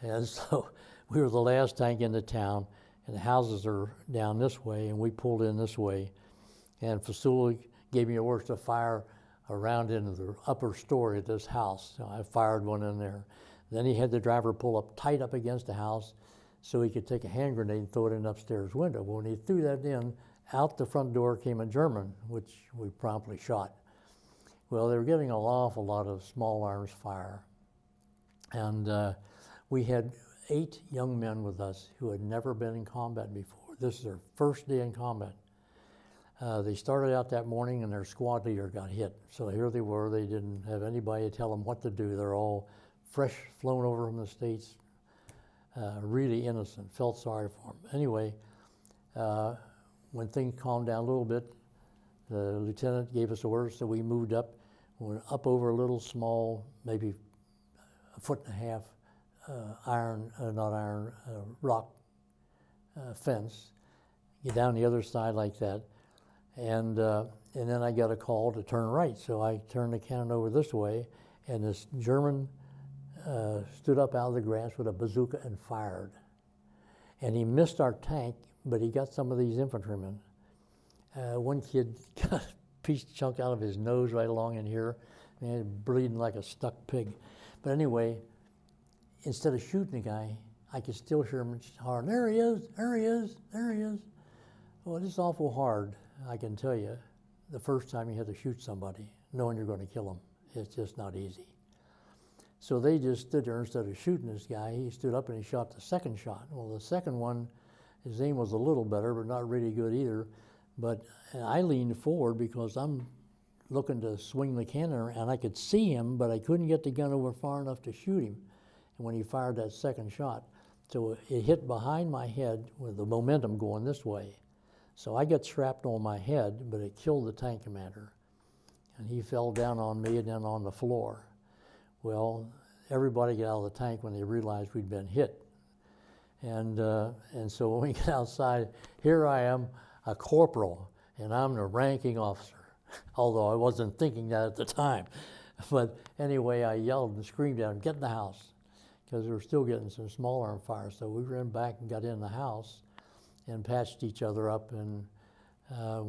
And so we were the last tank in the town, and the houses are down this way, and we pulled in this way. And Fasula gave me orders to fire around into the upper story of this house. So I fired one in there. Then he had the driver pull up tight up against the house so he could take a hand grenade and throw it in an upstairs window. When he threw that in, out the front door came a German, which we promptly shot. Well, they were getting an awful lot of small arms fire. And we had 8 young men with us who had never been in combat before. This is their first day in combat. They started out that morning and their squad leader got hit. So here they were, they didn't have anybody to tell them what to do. They're all fresh, flown over from the States, really innocent, felt sorry for them. Anyway, when things calmed down a little bit, the lieutenant gave us orders, so we moved up, went up over a little small, maybe 1.5 foot rock fence, get down the other side like that. And then I got a call to turn right, so I turned the cannon over this way, and this German stood up out of the grass with a bazooka and fired. And he missed our tank, but he got some of these infantrymen. One kid got a piece of chunk out of his nose right along in here, and bleeding like a stuck pig. But anyway, instead of shooting the guy, I could still hear him hollering, "There he is, there he is, there he is." Well, it's awful hard, I can tell you, the first time you have to shoot somebody, knowing you're going to kill them. It's just not easy. So they just stood there. Instead of shooting this guy, he stood up and he shot the second shot. Well, the second one, his aim was a little better, but not really good either. But I leaned forward because I'm looking to swing the cannon, and I could see him, but I couldn't get the gun over far enough to shoot him. And when he fired that second shot, so it hit behind my head with the momentum going this way. So I got shrapnel on my head, but it killed the tank commander. and he fell down on me and then on the floor. Well, everybody got out of the tank when they realized we'd been hit. And so when we get outside, here I am, a corporal, and I'm the ranking officer, although I wasn't thinking that at the time. But anyway, I yelled and screamed at him, "Get in the house," because we were still getting some small arm fire. So we ran back and got in the house and patched each other up. And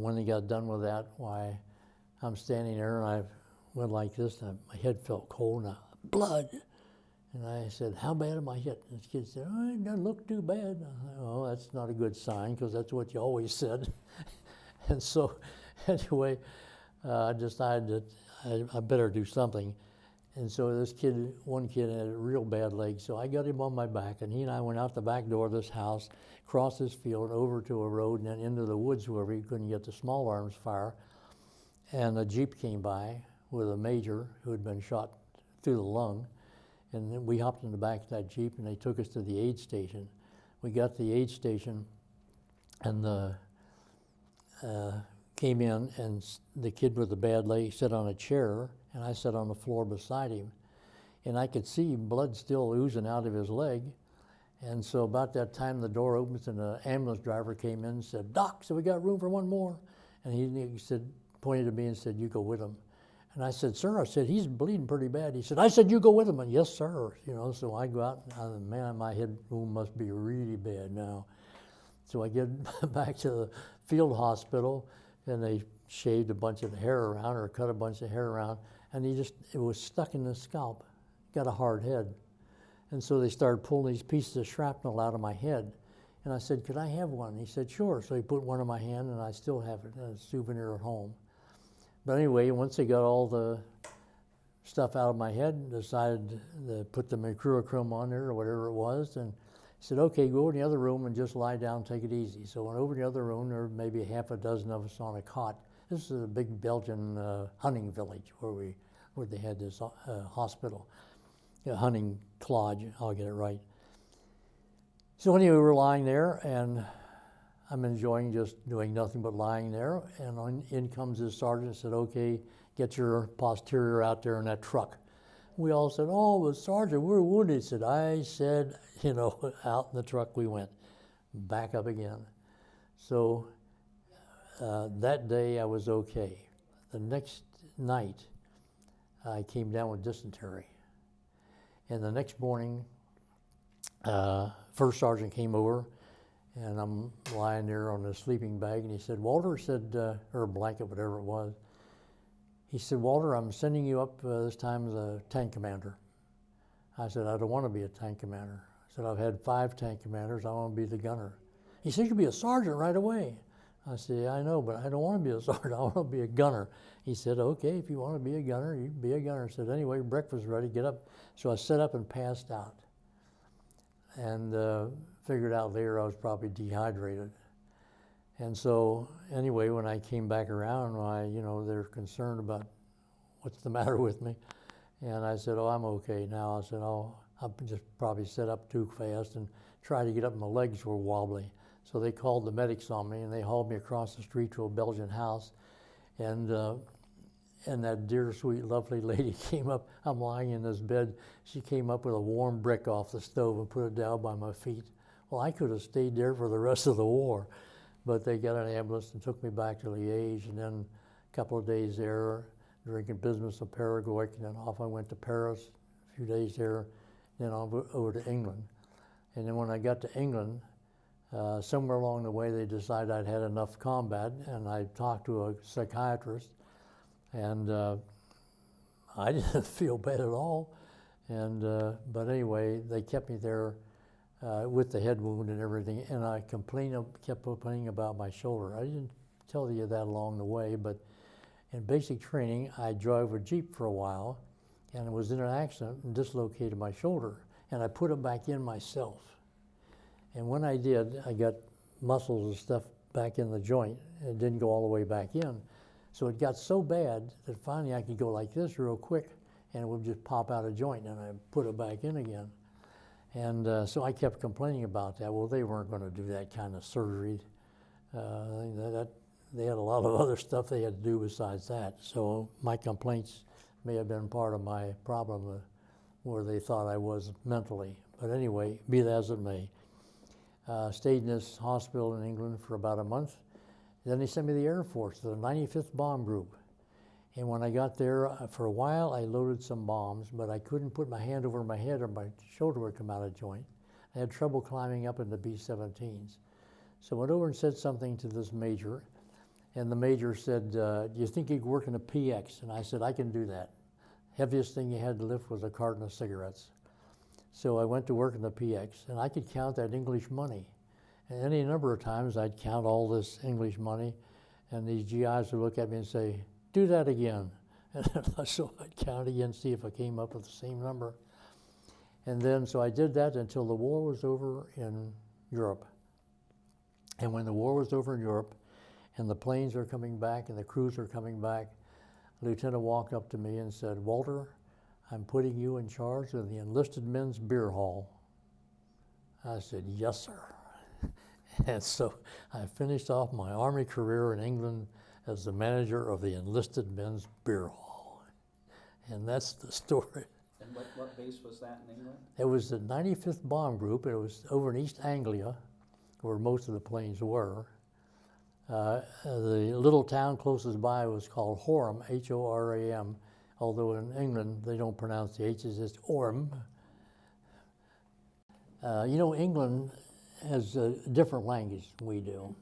when he got done with that, why, I'm standing there and I went like this, and my head felt cold, and blood. And I said, "How bad am I hit?" And the kid said, "Oh, it doesn't look too bad." I said, "Oh, that's not a good sign, because that's what you always said." And so anyway, I decided that I better do something. And so this kid, one kid had a real bad leg, so I got him on my back, and he and I went out the back door of this house, across this field, over to a road, and then into the woods where we couldn't get the small arms fire. And a Jeep came by with a major who had been shot through the lung. And then we hopped in the back of that Jeep, and they took us to the aid station. We got to the aid station, and came in, and the kid with the bad leg sat on a chair, and I sat on the floor beside him. And I could see blood still oozing out of his leg. And so about that time, the door opens, and the ambulance driver came in and said, "Doc, so we got room for one more." And he said, pointed at me and said, "You go with him." And I said, "Sir," I said, "he's bleeding pretty bad." He said, "I said, you go with him." And "Yes, sir." You know, so I go out, and man, my head wound must be really bad now. So I get back to the field hospital, and they shaved a bunch of hair around, or cut a bunch of hair around, and it was stuck in the scalp. Got a hard head. And so they started pulling these pieces of shrapnel out of my head. And I said, "Could I have one?" He said, "Sure." So he put one in my hand, and I still have it as a souvenir at home. But anyway, once they got all the stuff out of my head, decided to put the mercurochrome on there or whatever it was, and said, "Okay, go in the other room and just lie down, take it easy." So I went over to the other room. There were maybe half a dozen of us on a cot. This is a big Belgian hunting village where they had this hospital, hunting lodge. I'll get it right. So anyway, we were lying there, and I'm enjoying just doing nothing but lying there. And in comes this sergeant and said, "Okay, get your posterior out there in that truck." We all said, "Oh, but Sergeant, we're wounded." He said, "I said," out in the truck we went, back up again. So that day I was okay. The next night I came down with dysentery. And the next morning, first sergeant came over, and I'm lying there on the sleeping bag, and he said, "Walter," said, or a blanket, whatever it was. He said, "Walter, I'm sending you up this time as a tank commander." I said, "I don't want to be a tank commander." I said, "I've had 5 tank commanders. I want to be the gunner." He said, "You can be a sergeant right away." I said, "Yeah, I know, but I don't want to be a sergeant. I want to be a gunner." He said, "Okay, if you want to be a gunner, you can be a gunner." I said, "Anyway, breakfast is ready, get up." So I sat up and passed out, and figured out later I was probably dehydrated. And so anyway, when I came back around, they're concerned about what's the matter with me. And I said, "Oh, I'm okay now." I said, "Oh, I just probably sat up too fast and tried to get up, and my legs were wobbly." So they called the medics on me, and they hauled me across the street to a Belgian house. And that dear, sweet, lovely lady came up. I'm lying in this bed. She came up with a warm brick off the stove and put it down by my feet. Well, I could have stayed there for the rest of the war, but they got an ambulance and took me back to Liège, and then a couple of days there, drinking business of Paraguay, and then off I went to Paris, a few days there, then over to England. And then when I got to England, somewhere along the way they decided I'd had enough combat, and I talked to a psychiatrist, and I didn't feel bad at all. And but anyway, they kept me there with the head wound and everything, and I kept complaining about my shoulder. I didn't tell you that along the way, but in basic training, I drove a Jeep for a while, and I was in an accident and dislocated my shoulder, and I put it back in myself. And when I did, I got muscles and stuff back in the joint. It didn't go all the way back in. So it got so bad that finally I could go like this real quick, and it would just pop out of joint, and I put it back in again. And so I kept complaining about that. Well, they weren't going to do that kind of surgery. they had a lot of other stuff they had to do besides that. So my complaints may have been part of my problem where they thought I was mentally. But anyway, be that as it may. Stayed in this hospital in England for about a month. Then they sent me to the Air Force, to the 95th Bomb Group. And when I got there, for a while, I loaded some bombs, but I couldn't put my hand over my head or my shoulder would come out of joint. I had trouble climbing up into B-17s. So I went over and said something to this major, and the major said, do you think you could work in a PX? And I said, I can do that. Heaviest thing you had to lift was a carton of cigarettes. So I went to work in the PX, and I could count that English money. And any number of times I'd count all this English money, and these GIs would look at me and say, do that again. And so I'd count again, see if I came up with the same number. And then, so I did that until the war was over in Europe. And when the war was over in Europe, and the planes are coming back and the crews are coming back, the lieutenant walked up to me and said, Walter, I'm putting you in charge of the enlisted men's beer hall. I said, yes, sir. And so I finished off my Army career in England as the manager of the enlisted men's beer hall. And that's the story. And what base was that in England? It was the 95th Bomb Group. It was over in East Anglia, where most of the planes were. The little town closest by was called Horham, H-O-R-A-M, although in England they don't pronounce the H's, it's Orm. You know, England has a different language than we do.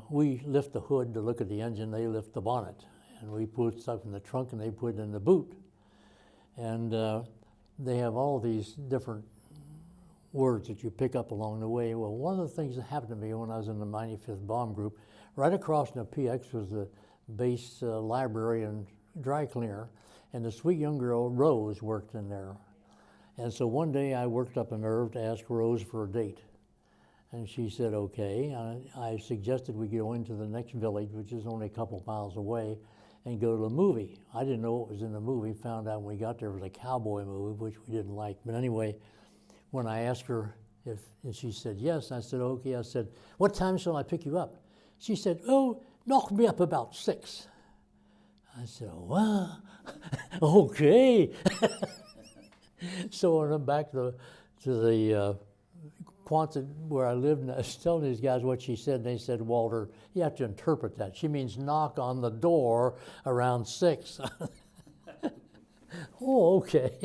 We lift the hood to look at the engine, they lift the bonnet. And we put stuff in the trunk and they put it in the boot. And they have all these different words that you pick up along the way. Well, one of the things that happened to me when I was in the 95th Bomb Group, right across from the PX was the base library and dry cleaner, and the sweet young girl, Rose, worked in there. And so one day I worked up a nerve to ask Rose for a date. And she said, okay. I suggested we go into the next village, which is only a couple miles away, and go to a movie. I didn't know what was in the movie. Found out when we got there it was a cowboy movie, which we didn't like. But anyway, when I asked her if, and she said yes, I said, okay. I said, what time shall I pick you up? She said, oh, knock me up about 6. I said, oh, well, okay. So when I'm back to the Quonset where I lived, and I was telling these guys what she said, and they said, Walter, you have to interpret that. She means knock on the door around 6. Oh, okay.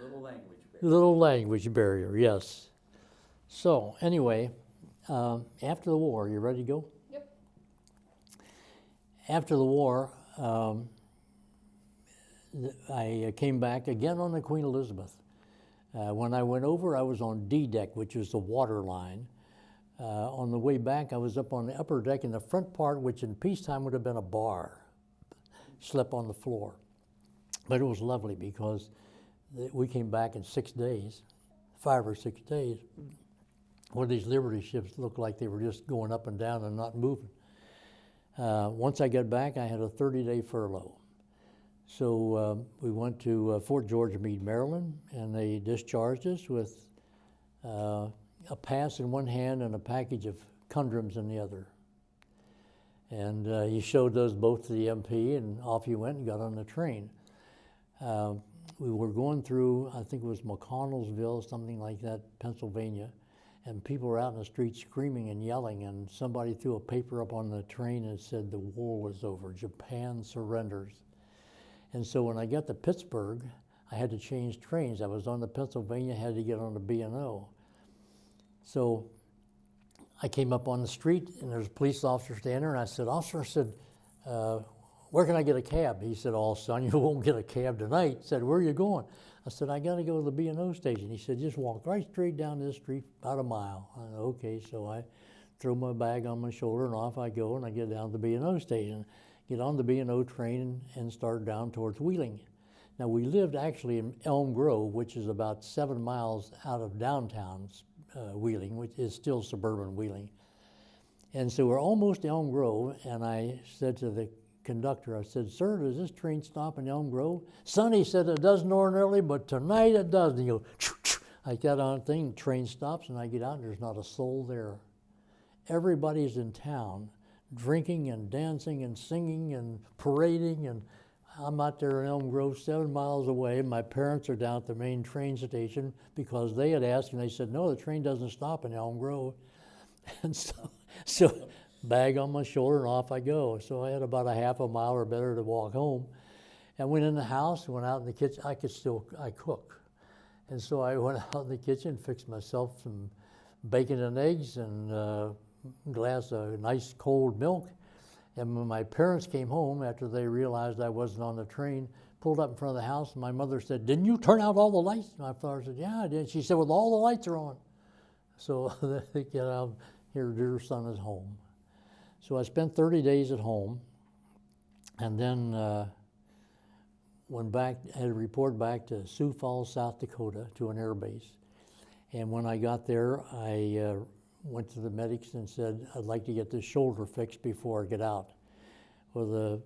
Little language barrier. Little language barrier, yes. So anyway, after the war, you ready to go? Yep. After the war, I came back again on the Queen Elizabeth. When I went over, I was on D deck, which is the water line. On the way back, I was up on the upper deck in the front part, which in peacetime would have been a bar. Slept on the floor. But it was lovely because we came back in 6 days, 5 or 6 days. One of these Liberty ships looked like they were just going up and down and not moving. Once I got back, I had a 30-day furlough. So we went to Fort George Meade, Maryland, and they discharged us with a pass in one hand and a package of condoms in the other. And he showed those both to the MP, and off you went and got on the train. We were going through, I think it was McConnellsville, something like that, Pennsylvania, and people were out in the street screaming and yelling, and somebody threw a paper up on the train and said the war was over, Japan surrenders. And so when I got to Pittsburgh, I had to change trains. I was on the Pennsylvania, had to get on the B&O. So I came up on the street, and there's a police officer standing there, and I said, officer, I said, where can I get a cab? He said, oh, son, you won't get a cab tonight. He said, where are you going? I said, I got to go to the B&O station. He said, just walk right straight down this street, about a mile. I said, okay, so I throw my bag on my shoulder, and off I go, and I get down to the B&O station. Get on the B&O train and start down towards Wheeling. Now, we lived actually in Elm Grove, which is about 7 miles out of downtown Wheeling, which is still suburban Wheeling. And so we're almost Elm Grove, and I said to the conductor, I said, sir, does this train stop in Elm Grove? Son, he said, it doesn't ordinarily, but tonight it does. And he goes, choo, choo. I got on the thing, the train stops, and I get out, and there's not a soul there. everybody's in town, drinking and dancing and singing and parading, and I'm out there in Elm Grove, 7 miles away. My parents are down at the main train station because they had asked, and they said, no, the train doesn't stop in Elm Grove. And so bag on my shoulder, and off I go. So I had about a half a mile or better to walk home. And went in the house, went out in the kitchen. I cook. And so I went out in the kitchen, fixed myself some bacon and eggs and a glass of nice cold milk. And when my parents came home after they realized I wasn't on the train, pulled up in front of the house, and my mother said, didn't you turn out all the lights? My father said, yeah, I did. She said, well, all the lights are on. So they get out, here, dear son is home. So I spent 30 days at home, and then went back, had to report back to Sioux Falls, South Dakota, to an air base. And when I got there, I went to the medics and said, I'd like to get this shoulder fixed before I get out. Well, the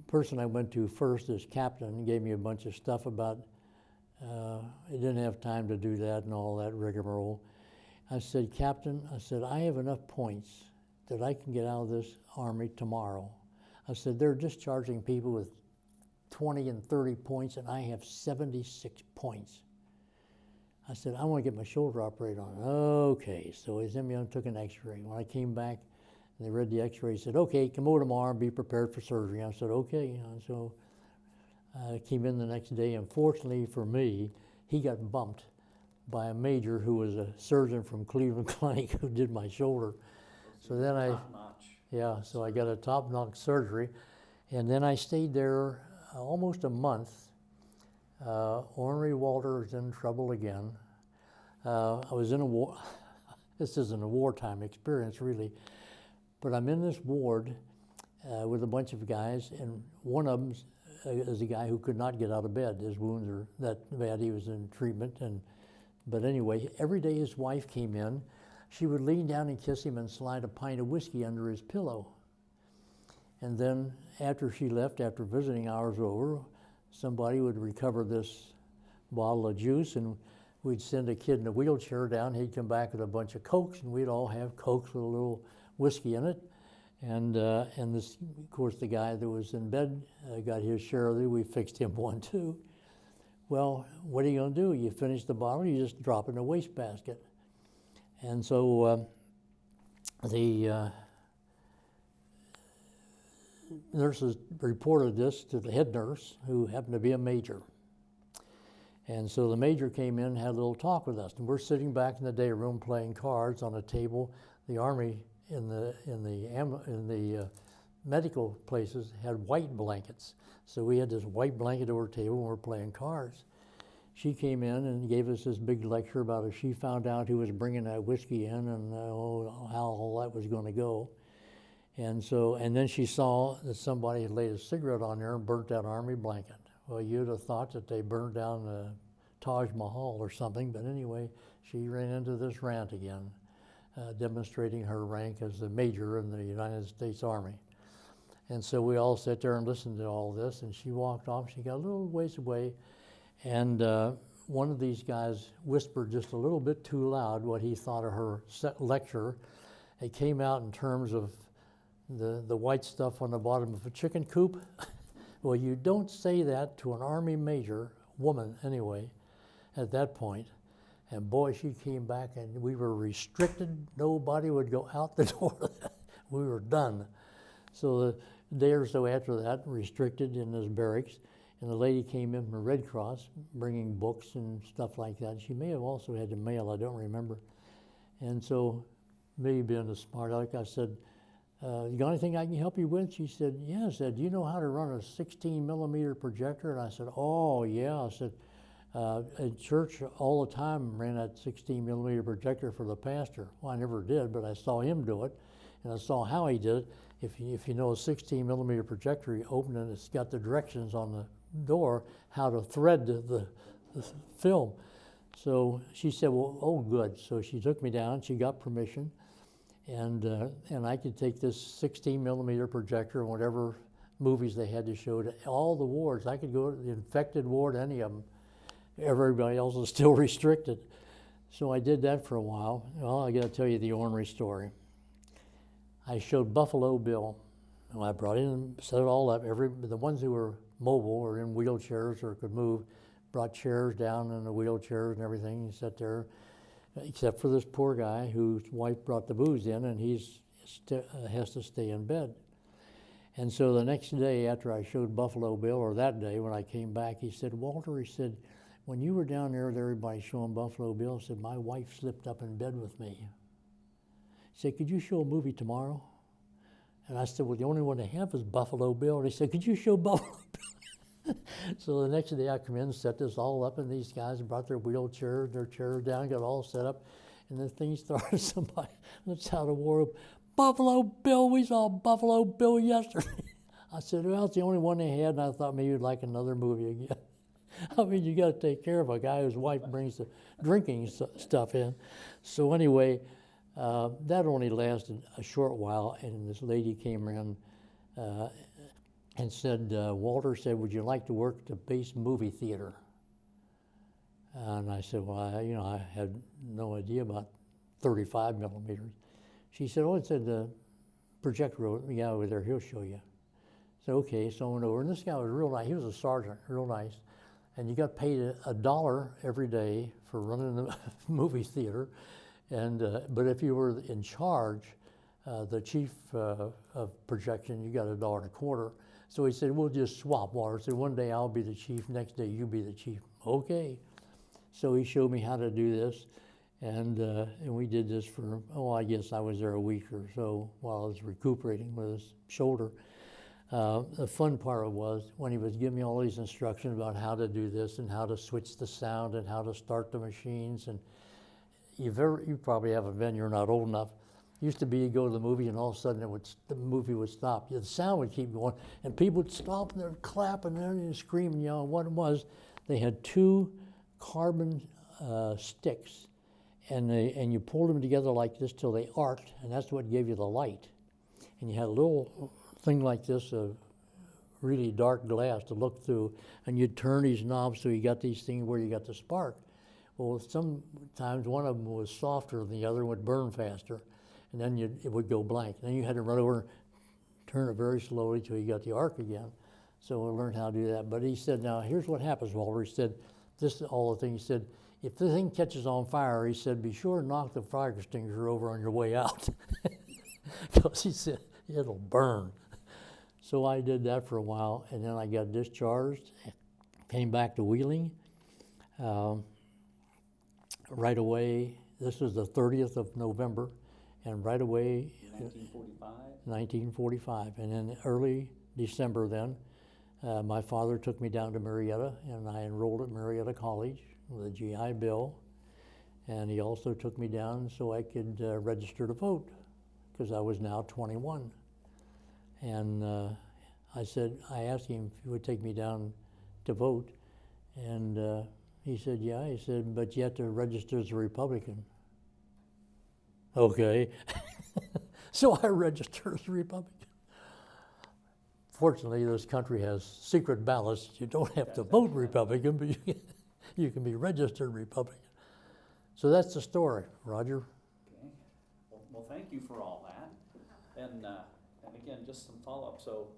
person I went to first, this captain, gave me a bunch of stuff about, I didn't have time to do that and all that rigmarole. I said, Captain, I said, I have enough points that I can get out of this Army tomorrow. I said, they're discharging people with 20 and 30 points, and I have 76 points. I said, I want to get my shoulder operated on. Okay, so he sent me and took an x-ray. When I came back, and they read the x-ray, he said, okay, come over tomorrow and be prepared for surgery. I said, okay. And so I came in the next day, and fortunately for me, he got bumped by a major who was a surgeon from Cleveland Clinic who did my shoulder. So then so I got a top-notch surgery, and then I stayed there almost a month. Ornery Walter was in trouble again. I was in a war. This isn't a wartime experience, really, but I'm in this ward with a bunch of guys, and one of them is a guy who could not get out of bed. His wounds are that bad. He was in treatment, but anyway, every day his wife came in. She would lean down and kiss him and slide a pint of whiskey under his pillow. And then after she left, after visiting hours were over, somebody would recover this bottle of juice, and we'd send a kid in a wheelchair down. He'd come back with a bunch of Cokes, and we'd all have Cokes with a little whiskey in it. And this, of course, the guy that was in bed got his share of it. We fixed him one too. Well, what are you going to do? You finish the bottle, you just drop it in a wastebasket. And so the nurses reported this to the head nurse, who happened to be a major. And so the major came in and had a little talk with us. And we're sitting back in the day room playing cards on a table. The Army in the medical places had white blankets. So we had this white blanket over the table and we're playing cards. She came in and gave us this big lecture about if she found out who was bringing that whiskey in and how all that was going to go. And then she saw that somebody had laid a cigarette on there and burnt that Army blanket. Well, you'd have thought that they burned down the Taj Mahal or something, but anyway, she ran into this rant again, demonstrating her rank as a major in the United States Army. And so we all sat there and listened to all this, and she walked off. She got a little ways away, and one of these guys whispered just a little bit too loud what he thought of her lecture. It came out in terms of the white stuff on the bottom of a chicken coop. Well, you don't say that to an Army major, woman anyway, at that point. And boy, she came back and we were restricted. Nobody would go out the door. We were done. So the day or so after that, restricted in this barracks, and the lady came in from Red Cross bringing books and stuff like that. She may have also had to mail, I don't remember. And so, me being a smart aleck, I said, you got anything I can help you with? She said, yeah. I said, do you know how to run a 16 millimeter projector? And I said, oh, yeah. I said, at church all the time ran that 16 millimeter projector for the pastor. Well, I never did, but I saw him do it, and I saw how he did it. If you know a 16 millimeter projector, you open it, it's got the directions on the door, how to thread the film. So she said, well, oh, good. So she took me down, she got permission, and I could take this 16 millimeter projector and whatever movies they had to show to all the wards. I could go to the infected ward, any of them. Everybody else is still restricted. So I did that for a while. Well, I got to tell you the ornery story. I showed Buffalo Bill. And I brought in, set it all up. The ones who were mobile or in wheelchairs or could move, brought chairs down in the wheelchairs and everything. He sat there, except for this poor guy whose wife brought the booze in, and has to stay in bed. And so the next day after I showed Buffalo Bill, or that day when I came back, he said, Walter, he said, when you were down there with everybody showing Buffalo Bill, he said, my wife slipped up in bed with me. He said, could you show a movie tomorrow? And I said, well, the only one they have is Buffalo Bill. And he said, could you show Buffalo Bill? So the next day I come in, set this all up, and these guys brought their wheelchairs, their chairs down, got all set up, and the thing started, somebody, let's out of war, Buffalo Bill, we saw Buffalo Bill yesterday. I said, well, it's the only one they had, and I thought maybe you'd like another movie again. I mean, you got to take care of a guy whose wife brings the drinking stuff in. So anyway, that only lasted a short while, and this lady came in and said, Walter said, would you like to work at the base movie theater? And I said, well, I had no idea about 35 millimeters. She said, oh, it's at the projector, yeah, over there, he'll show you. I said, okay, so I went over, and this guy was real nice. He was a sergeant, real nice. And you got paid $1 every day for running the movie theater. And but if you were in charge, the chief of projection, you got $1.25. So he said, we'll just swap, Walter. He said, one day I'll be the chief, next day you be the chief. Okay. So he showed me how to do this. And we did this for, I guess I was there a week or so while I was recuperating with his shoulder. The fun part was when he was giving me all these instructions about how to do this and how to switch the sound and how to start the machines. And you probably haven't been, you're not old enough. Used to be you go to the movie and all of a sudden the movie would stop. The sound would keep going and people would stop and they'd clap and then they'd scream and yell. What it was, they had two carbon sticks and you pulled them together like this till they arced, and that's what gave you the light. And you had a little thing like this, a really dark glass to look through, and you'd turn these knobs so you got these things where you got the spark. Well, sometimes one of them was softer than the other and would burn faster, and then it would go blank. And then you had to run over and turn it very slowly till you got the arc again. So I learned how to do that. But he said, now here's what happens, Walter. He said, this is all the things. He said, if the thing catches on fire, he said, be sure to knock the fire extinguisher over on your way out. Because he said, it'll burn. So I did that for a while, and then I got discharged, came back to Wheeling. Right away, this was the 30th of November, and right away, 1945, and in early December then, my father took me down to Marietta, and I enrolled at Marietta College with a GI Bill, and he also took me down so I could register to vote, because I was now 21. And I asked him if he would take me down to vote, and he said, yeah. He said, but you have to register as a Republican. Okay. So I registered as a Republican. Fortunately, this country has secret ballots. You don't have to vote Republican, but you can be registered Republican. So that's the story, Roger. Okay. Well, thank you for all that. And again, just some follow-up. So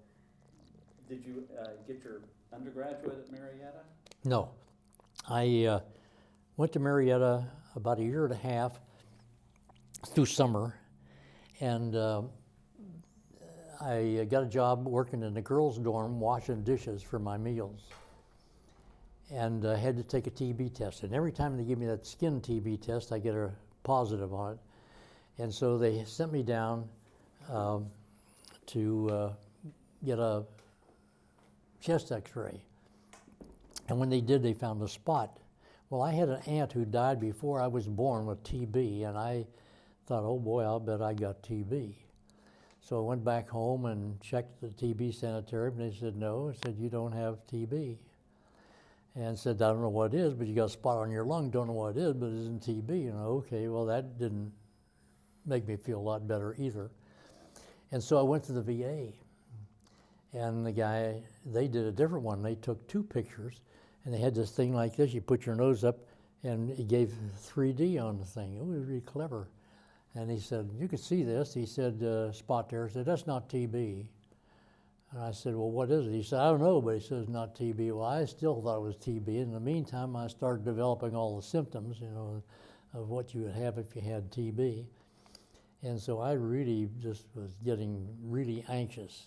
did you get your undergraduate at Marietta? No. I went to Marietta about a year and a half through summer, and I got a job working in the girls' dorm washing dishes for my meals. And I had to take a TB test. And every time they give me that skin TB test, I get a positive on it. And so they sent me down to get a chest x-ray. And when they did, they found a spot. Well, I had an aunt who died before I was born with TB, and I thought, oh boy, I'll bet I got TB. So I went back home and checked the TB sanitarium, and they said, no. I said, you don't have TB. And said, I don't know what it is, but you got a spot on your lung, don't know what it is, but it isn't TB. Okay, well, that didn't make me feel a lot better either. And so I went to the VA, and the guy, they did a different one. They took 2 pictures, and they had this thing like this. You put your nose up, and it gave 3D on the thing. It was really clever. And he said, you can see this. He said, spot there. I said, that's not TB. And I said, well, what is it? He said, I don't know, but he says not TB. Well, I still thought it was TB. In the meantime, I started developing all the symptoms, of what you would have if you had TB. And so I really just was getting really anxious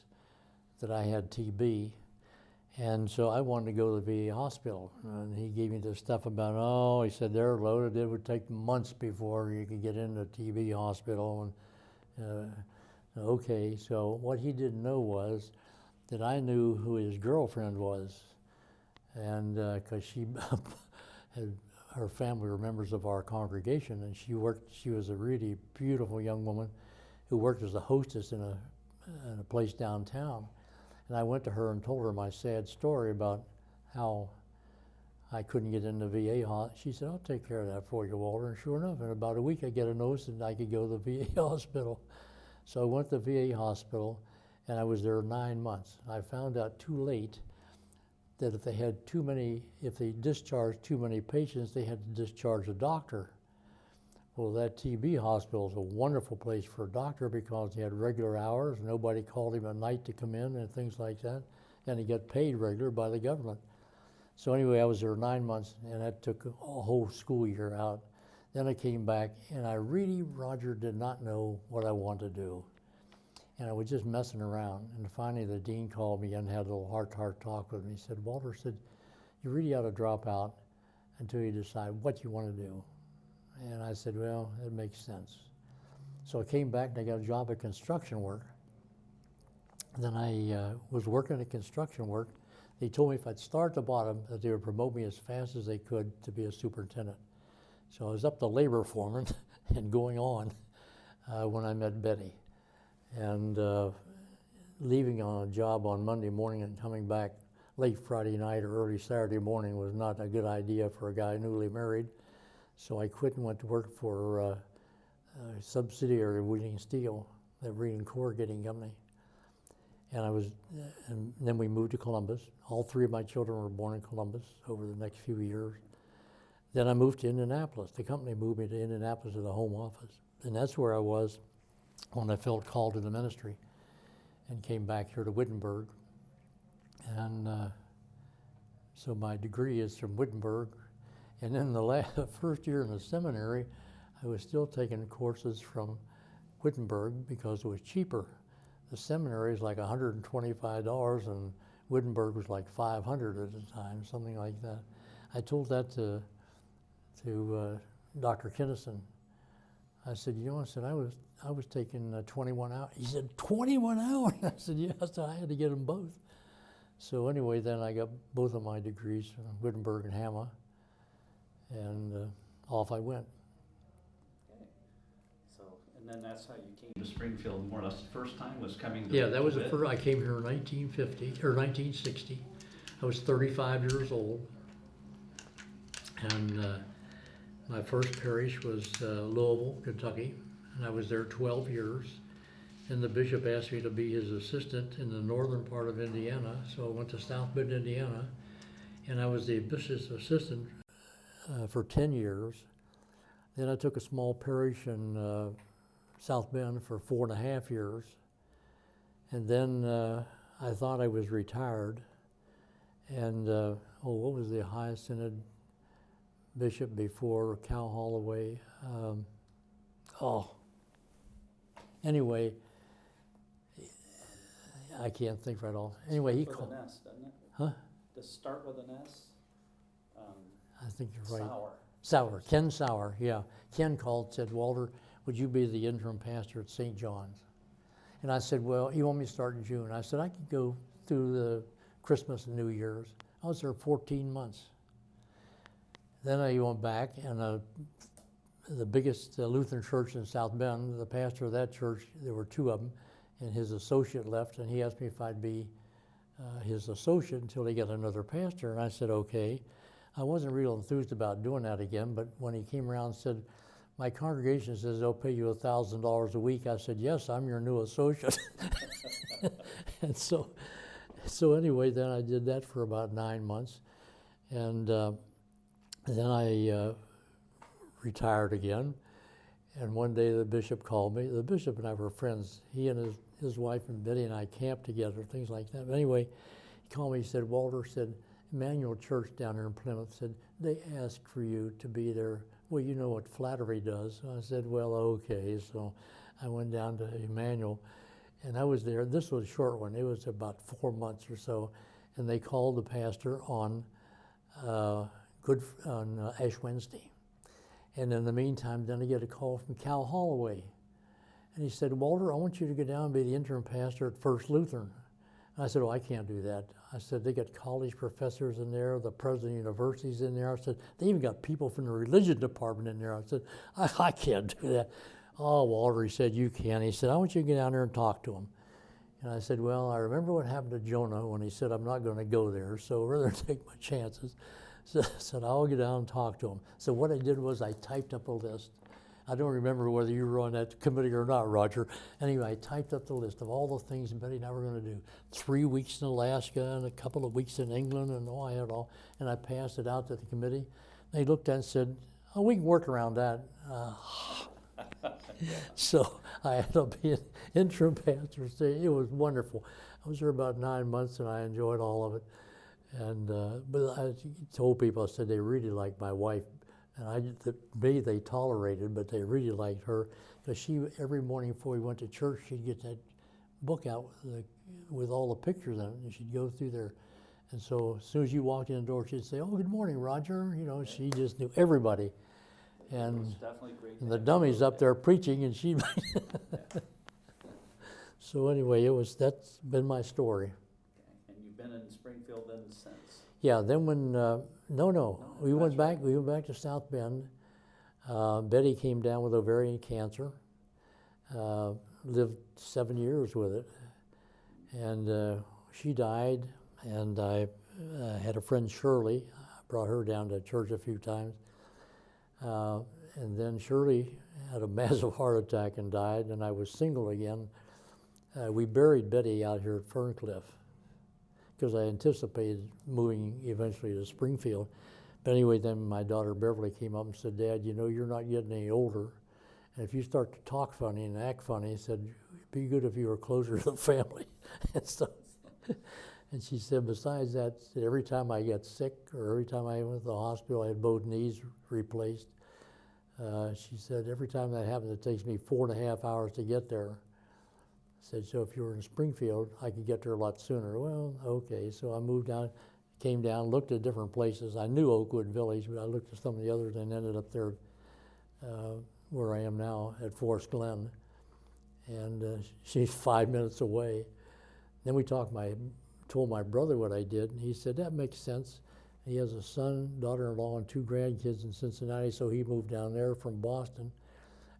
that I had TB. And so I wanted to go to the VA hospital. And he gave me this stuff about, he said, they're loaded. It would take months before you could get into TB hospital. And okay, so what he didn't know was that I knew who his girlfriend was. And because she her family were members of our congregation, and she was a really beautiful young woman who worked as a hostess in a place downtown. And I went to her and told her my sad story about how I couldn't get into VA hospital. She said, I'll take care of that for you, Walter. And sure enough, in about a week I get a notice that I could go to the VA hospital. So I went to the VA hospital, and I was there 9 months. I found out too late that if they discharged too many patients, they had to discharge a doctor. Well, that TB hospital is a wonderful place for a doctor because he had regular hours. Nobody called him at night to come in and things like that. And he got paid regular by the government. So anyway, I was there 9 months, and that took a whole school year out. Then I came back, and I really, Roger, did not know what I wanted to do. And I was just messing around. And finally, the dean called me and had a little heart-to-heart talk with me. He said, Walter, said, you really ought to drop out until you decide what you want to do. And I said, well, it makes sense. So I came back and I got a job at construction work. Then I was working at construction work. They told me if I'd start at the bottom, that they would promote me as fast as they could to be a superintendent. So I was up to labor foreman and going on when I met Betty. And leaving on a job on Monday morning and coming back late Friday night or early Saturday morning was not a good idea for a guy newly married. So I quit and went to work for a subsidiary of Wheeling Steel, the Wheeling Corrugating Company. And then we moved to Columbus. All three of my children were born in Columbus over the next few years. Then I moved to Indianapolis. The company moved me to Indianapolis to the home office. And that's where I was when I felt called to the ministry and came back here to Wittenberg. And so my degree is from Wittenberg. And then the first year in the seminary, I was still taking courses from Wittenberg because it was cheaper. The seminary is like $125, and Wittenberg was like $500 at the time, something like that. I told that to Dr. Kinnison. I said, I said, I was taking 21 hours. He said, 21 hours? I said, yes, I had to get them both. So anyway, then I got both of my degrees from Wittenberg and Hammer. And off I went. Okay. So, and then that's how you came to Springfield more or less. The first time was coming to that was the first. I came here in 1950 or 1960. I was 35 years old, and my first parish was Louisville, Kentucky, and I was there 12 years. And the bishop asked me to be his assistant in the northern part of Indiana, so I went to South Bend, Indiana, and I was the bishop's assistant for 10 years. Then I took a small parish in South Bend for 4.5 years. And then I thought I was retired. And what was the highest synod bishop before Cal Holloway? Anyway, I can't think right off. Anyway, he called. With an S, doesn't it? Huh? Does it start with an S? I think you're right. Sauer. Ken Sauer, yeah. Ken called and said, Walter, would you be the interim pastor at St. John's? And I said, well, you want me to start in June? I said, I could go through the Christmas and New Year's. I was there 14 months. Then I went back, and the biggest Lutheran church in South Bend, the pastor of that church, there were two of them, and his associate left, and he asked me if I'd be his associate until he got another pastor, and I said, okay. I wasn't real enthused about doing that again, but when he came around and said, my congregation says they'll pay you $1,000 a week, I said, yes, I'm your new associate. And so anyway, then I did that for about 9 months. And then I retired again. And one day the bishop called me. The bishop and I were friends. He and his wife and Betty and I camped together, things like that. But anyway, he called me, he said, Walter, said, Emmanuel Church down there in Plymouth said, they asked for you to be there. Well, you know what flattery does. So I said, well, okay. So I went down to Emmanuel, and I was there. This was a short one. It was about 4 months or so. And they called the pastor on Ash Wednesday. And in the meantime, then I get a call from Cal Holloway. And he said, Walter, I want you to go down and be the interim pastor at First Lutheran. And I said, oh, I can't do that. I said, they got college professors in there, the president of universities in there. I said, they even got people from the religion department in there. I said, I can't do that. Oh, Walter, he said, you can. He said, I want you to get down there and talk to him. And I said, well, I remember what happened to Jonah when he said, I'm not going to go there, so rather take my chances. So I said, I'll get down and talk to him. So what I did was I typed up a list. I don't remember whether you were on that committee or not, Roger. Anyway, I typed up the list of all the things Betty and I were going to do. 3 weeks in Alaska and a couple of weeks in England, and I had all. And I passed it out to the committee. They looked at it and said, oh, we can work around that. So I ended up being interim pastor. It was wonderful. I was there about 9 months, and I enjoyed all of it. And but I told people, I said they really liked my wife, and me they tolerated, but they really liked her, because she every morning before we went to church, she'd get that book out with all the pictures in it, and she'd go through there. And so as soon as you walked in the door, she'd say, "Oh, good morning, Roger." You know, she just knew everybody. And the dummy's up there preaching, and she. So anyway, that's been my story. Okay. And you've been in Springfield then since? Yeah. Then when we went back. We went back to South Bend. Betty came down with ovarian cancer. Lived 7 years with it, and she died. And I had a friend, Shirley. I brought her down to church a few times. And then Shirley had a massive heart attack and died, and I was single again. We buried Betty out here at Ferncliff because I anticipated moving eventually to Springfield. But anyway, then my daughter Beverly came up and said, "Dad, you know you're not getting any older, and if you start to talk funny and act funny," said, "it'd be good if you were closer to the family." And so, and she said, besides that, every time I got sick or every time I went to the hospital, I had both knees replaced. She said, every time that happens, it takes me 4.5 hours to get there. I said, so if you were in Springfield, I could get there a lot sooner. Well, okay. So I moved down, came down, looked at different places. I knew Oakwood Village, but I looked at some of the others and ended up there where I am now at Forest Glen. And she's 5 minutes away. Then we told my brother what I did, and he said, that makes sense. He has a son, daughter-in-law, and 2 grandkids in Cincinnati, so he moved down there from Boston.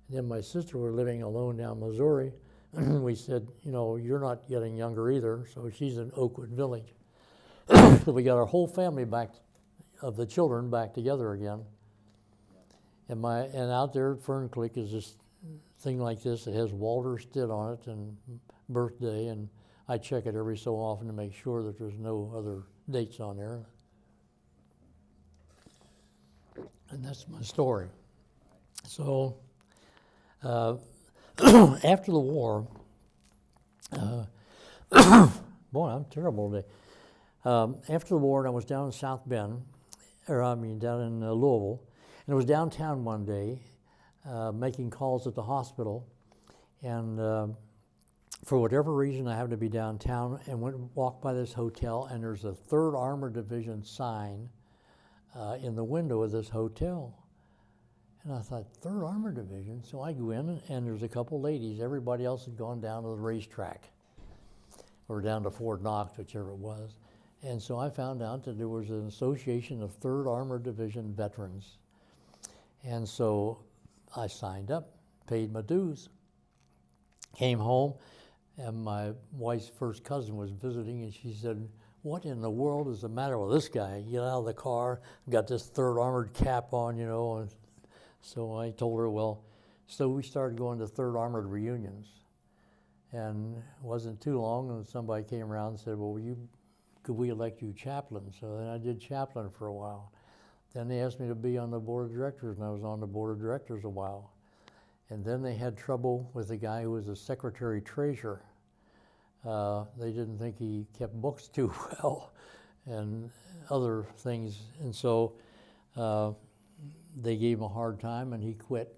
And then my sister were living alone down in Missouri. We said, you know, you're not getting younger either, so she's in Oakwood Village. So we got our whole family of the children back together again. And out there at Ferncliff is this thing like this. It has Walter Stitt on it and birthday, and I check it every so often to make sure that there's no other dates on there. And that's my story. So after the war, boy, I'm terrible today. After the war, I was down in South Bend, down in Louisville, and I was downtown one day making calls at the hospital, and for whatever reason, I happened to be downtown and walked by this hotel, and there's a 3rd Armored Division sign in the window of this hotel. And I thought, 3rd Armored Division? So I go in, and there's a couple ladies. Everybody else had gone down to the racetrack or down to Fort Knox, whichever it was. And so I found out that there was an association of 3rd Armored Division veterans. And so I signed up, paid my dues, came home, and my wife's first cousin was visiting, and she said, what in the world is the matter with this guy? Get out of the car, got this 3rd Armored cap on, you know. And so I told her, well, so we started going to 3rd Armored reunions. And it wasn't too long, and somebody came around and said, well, could we elect you chaplain? So then I did chaplain for a while. Then they asked me to be on the board of directors, and I was on the board of directors a while. And then they had trouble with the guy who was the secretary treasurer. They didn't think he kept books too well and other things. And so they gave him a hard time and he quit.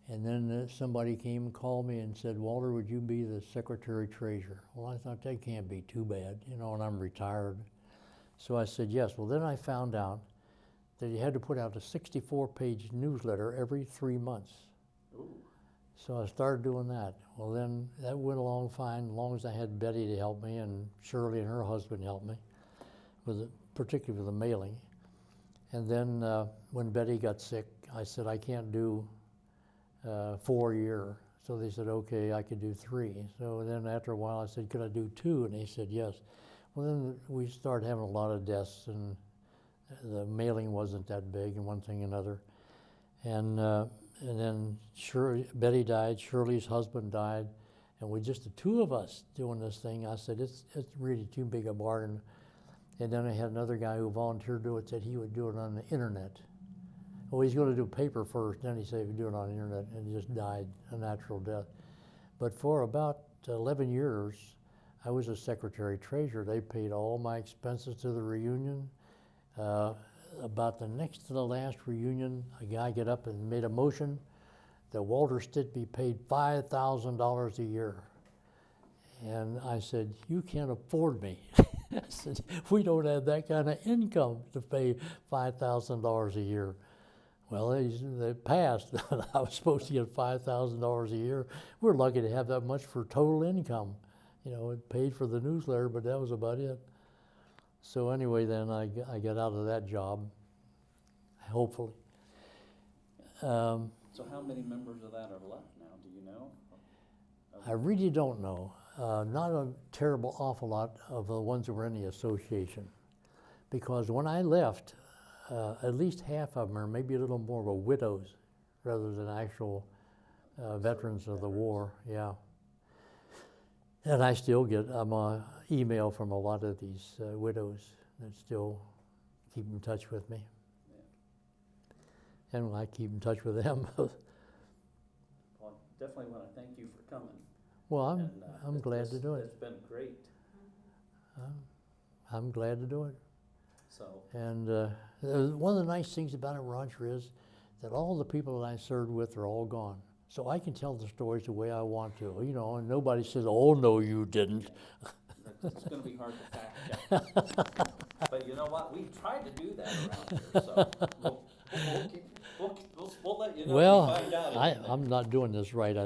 And then somebody came and called me and said, Walter, would you be the secretary treasurer? Well, I thought that can't be too bad, you know, and I'm retired. So I said yes. Well, then I found out that you had to put out a 64-page newsletter every 3 months. Ooh. So I started doing that. Well, then that went along fine, as long as I had Betty to help me, and Shirley and her husband helped me, particularly with the mailing. And then when Betty got sick, I said, I can't do 4 a year. So they said, okay, I could do 3. So then after a while I said, could I do 2? And they said, yes. Well, then we started having a lot of deaths, and the mailing wasn't that big, and one thing and another. And then Betty died, Shirley's husband died, and we just the 2 of us doing this thing. I said, it's really too big a bargain. And then I had another guy who volunteered to do it, said he would do it on the internet. Well, he's going to do paper first, then he said he would do it on the internet, and he just died a natural death. But for about 11 years, I was a secretary treasurer. They paid all my expenses to the reunion. About the next to the last reunion, a guy got up and made a motion that Walter Stitt be paid $5,000 a year. And I said, you can't afford me. I said, we don't have that kind of income to pay $5,000 a year. Well, they passed. I was supposed to get $5,000 a year. We're lucky to have that much for total income. You know, it paid for the newsletter, but that was about it. So anyway, then I got out of that job, hopefully. So how many members of that are left now? Do you know? I really don't know. Not a terrible awful lot of the ones that were in the association. Because when I left, at least half of them, or maybe a little more, were widows rather than actual veterans of the war, yeah. And I still get email from a lot of these widows that still keep in touch with me. Yeah. And I keep in touch with them. Well, I definitely want to thank you for coming. Well, I'm glad to do it. It's been great. I'm glad to do it. So. And one of the nice things about it, Roger, is that all the people that I served with are all gone. So I can tell the stories the way I want to, you know, and nobody says, oh, no, you didn't. It's going to be hard to fact check. But you know what? We tried to do that around here, so we'll let you know Well, if we find out anything. I'm not doing this right, I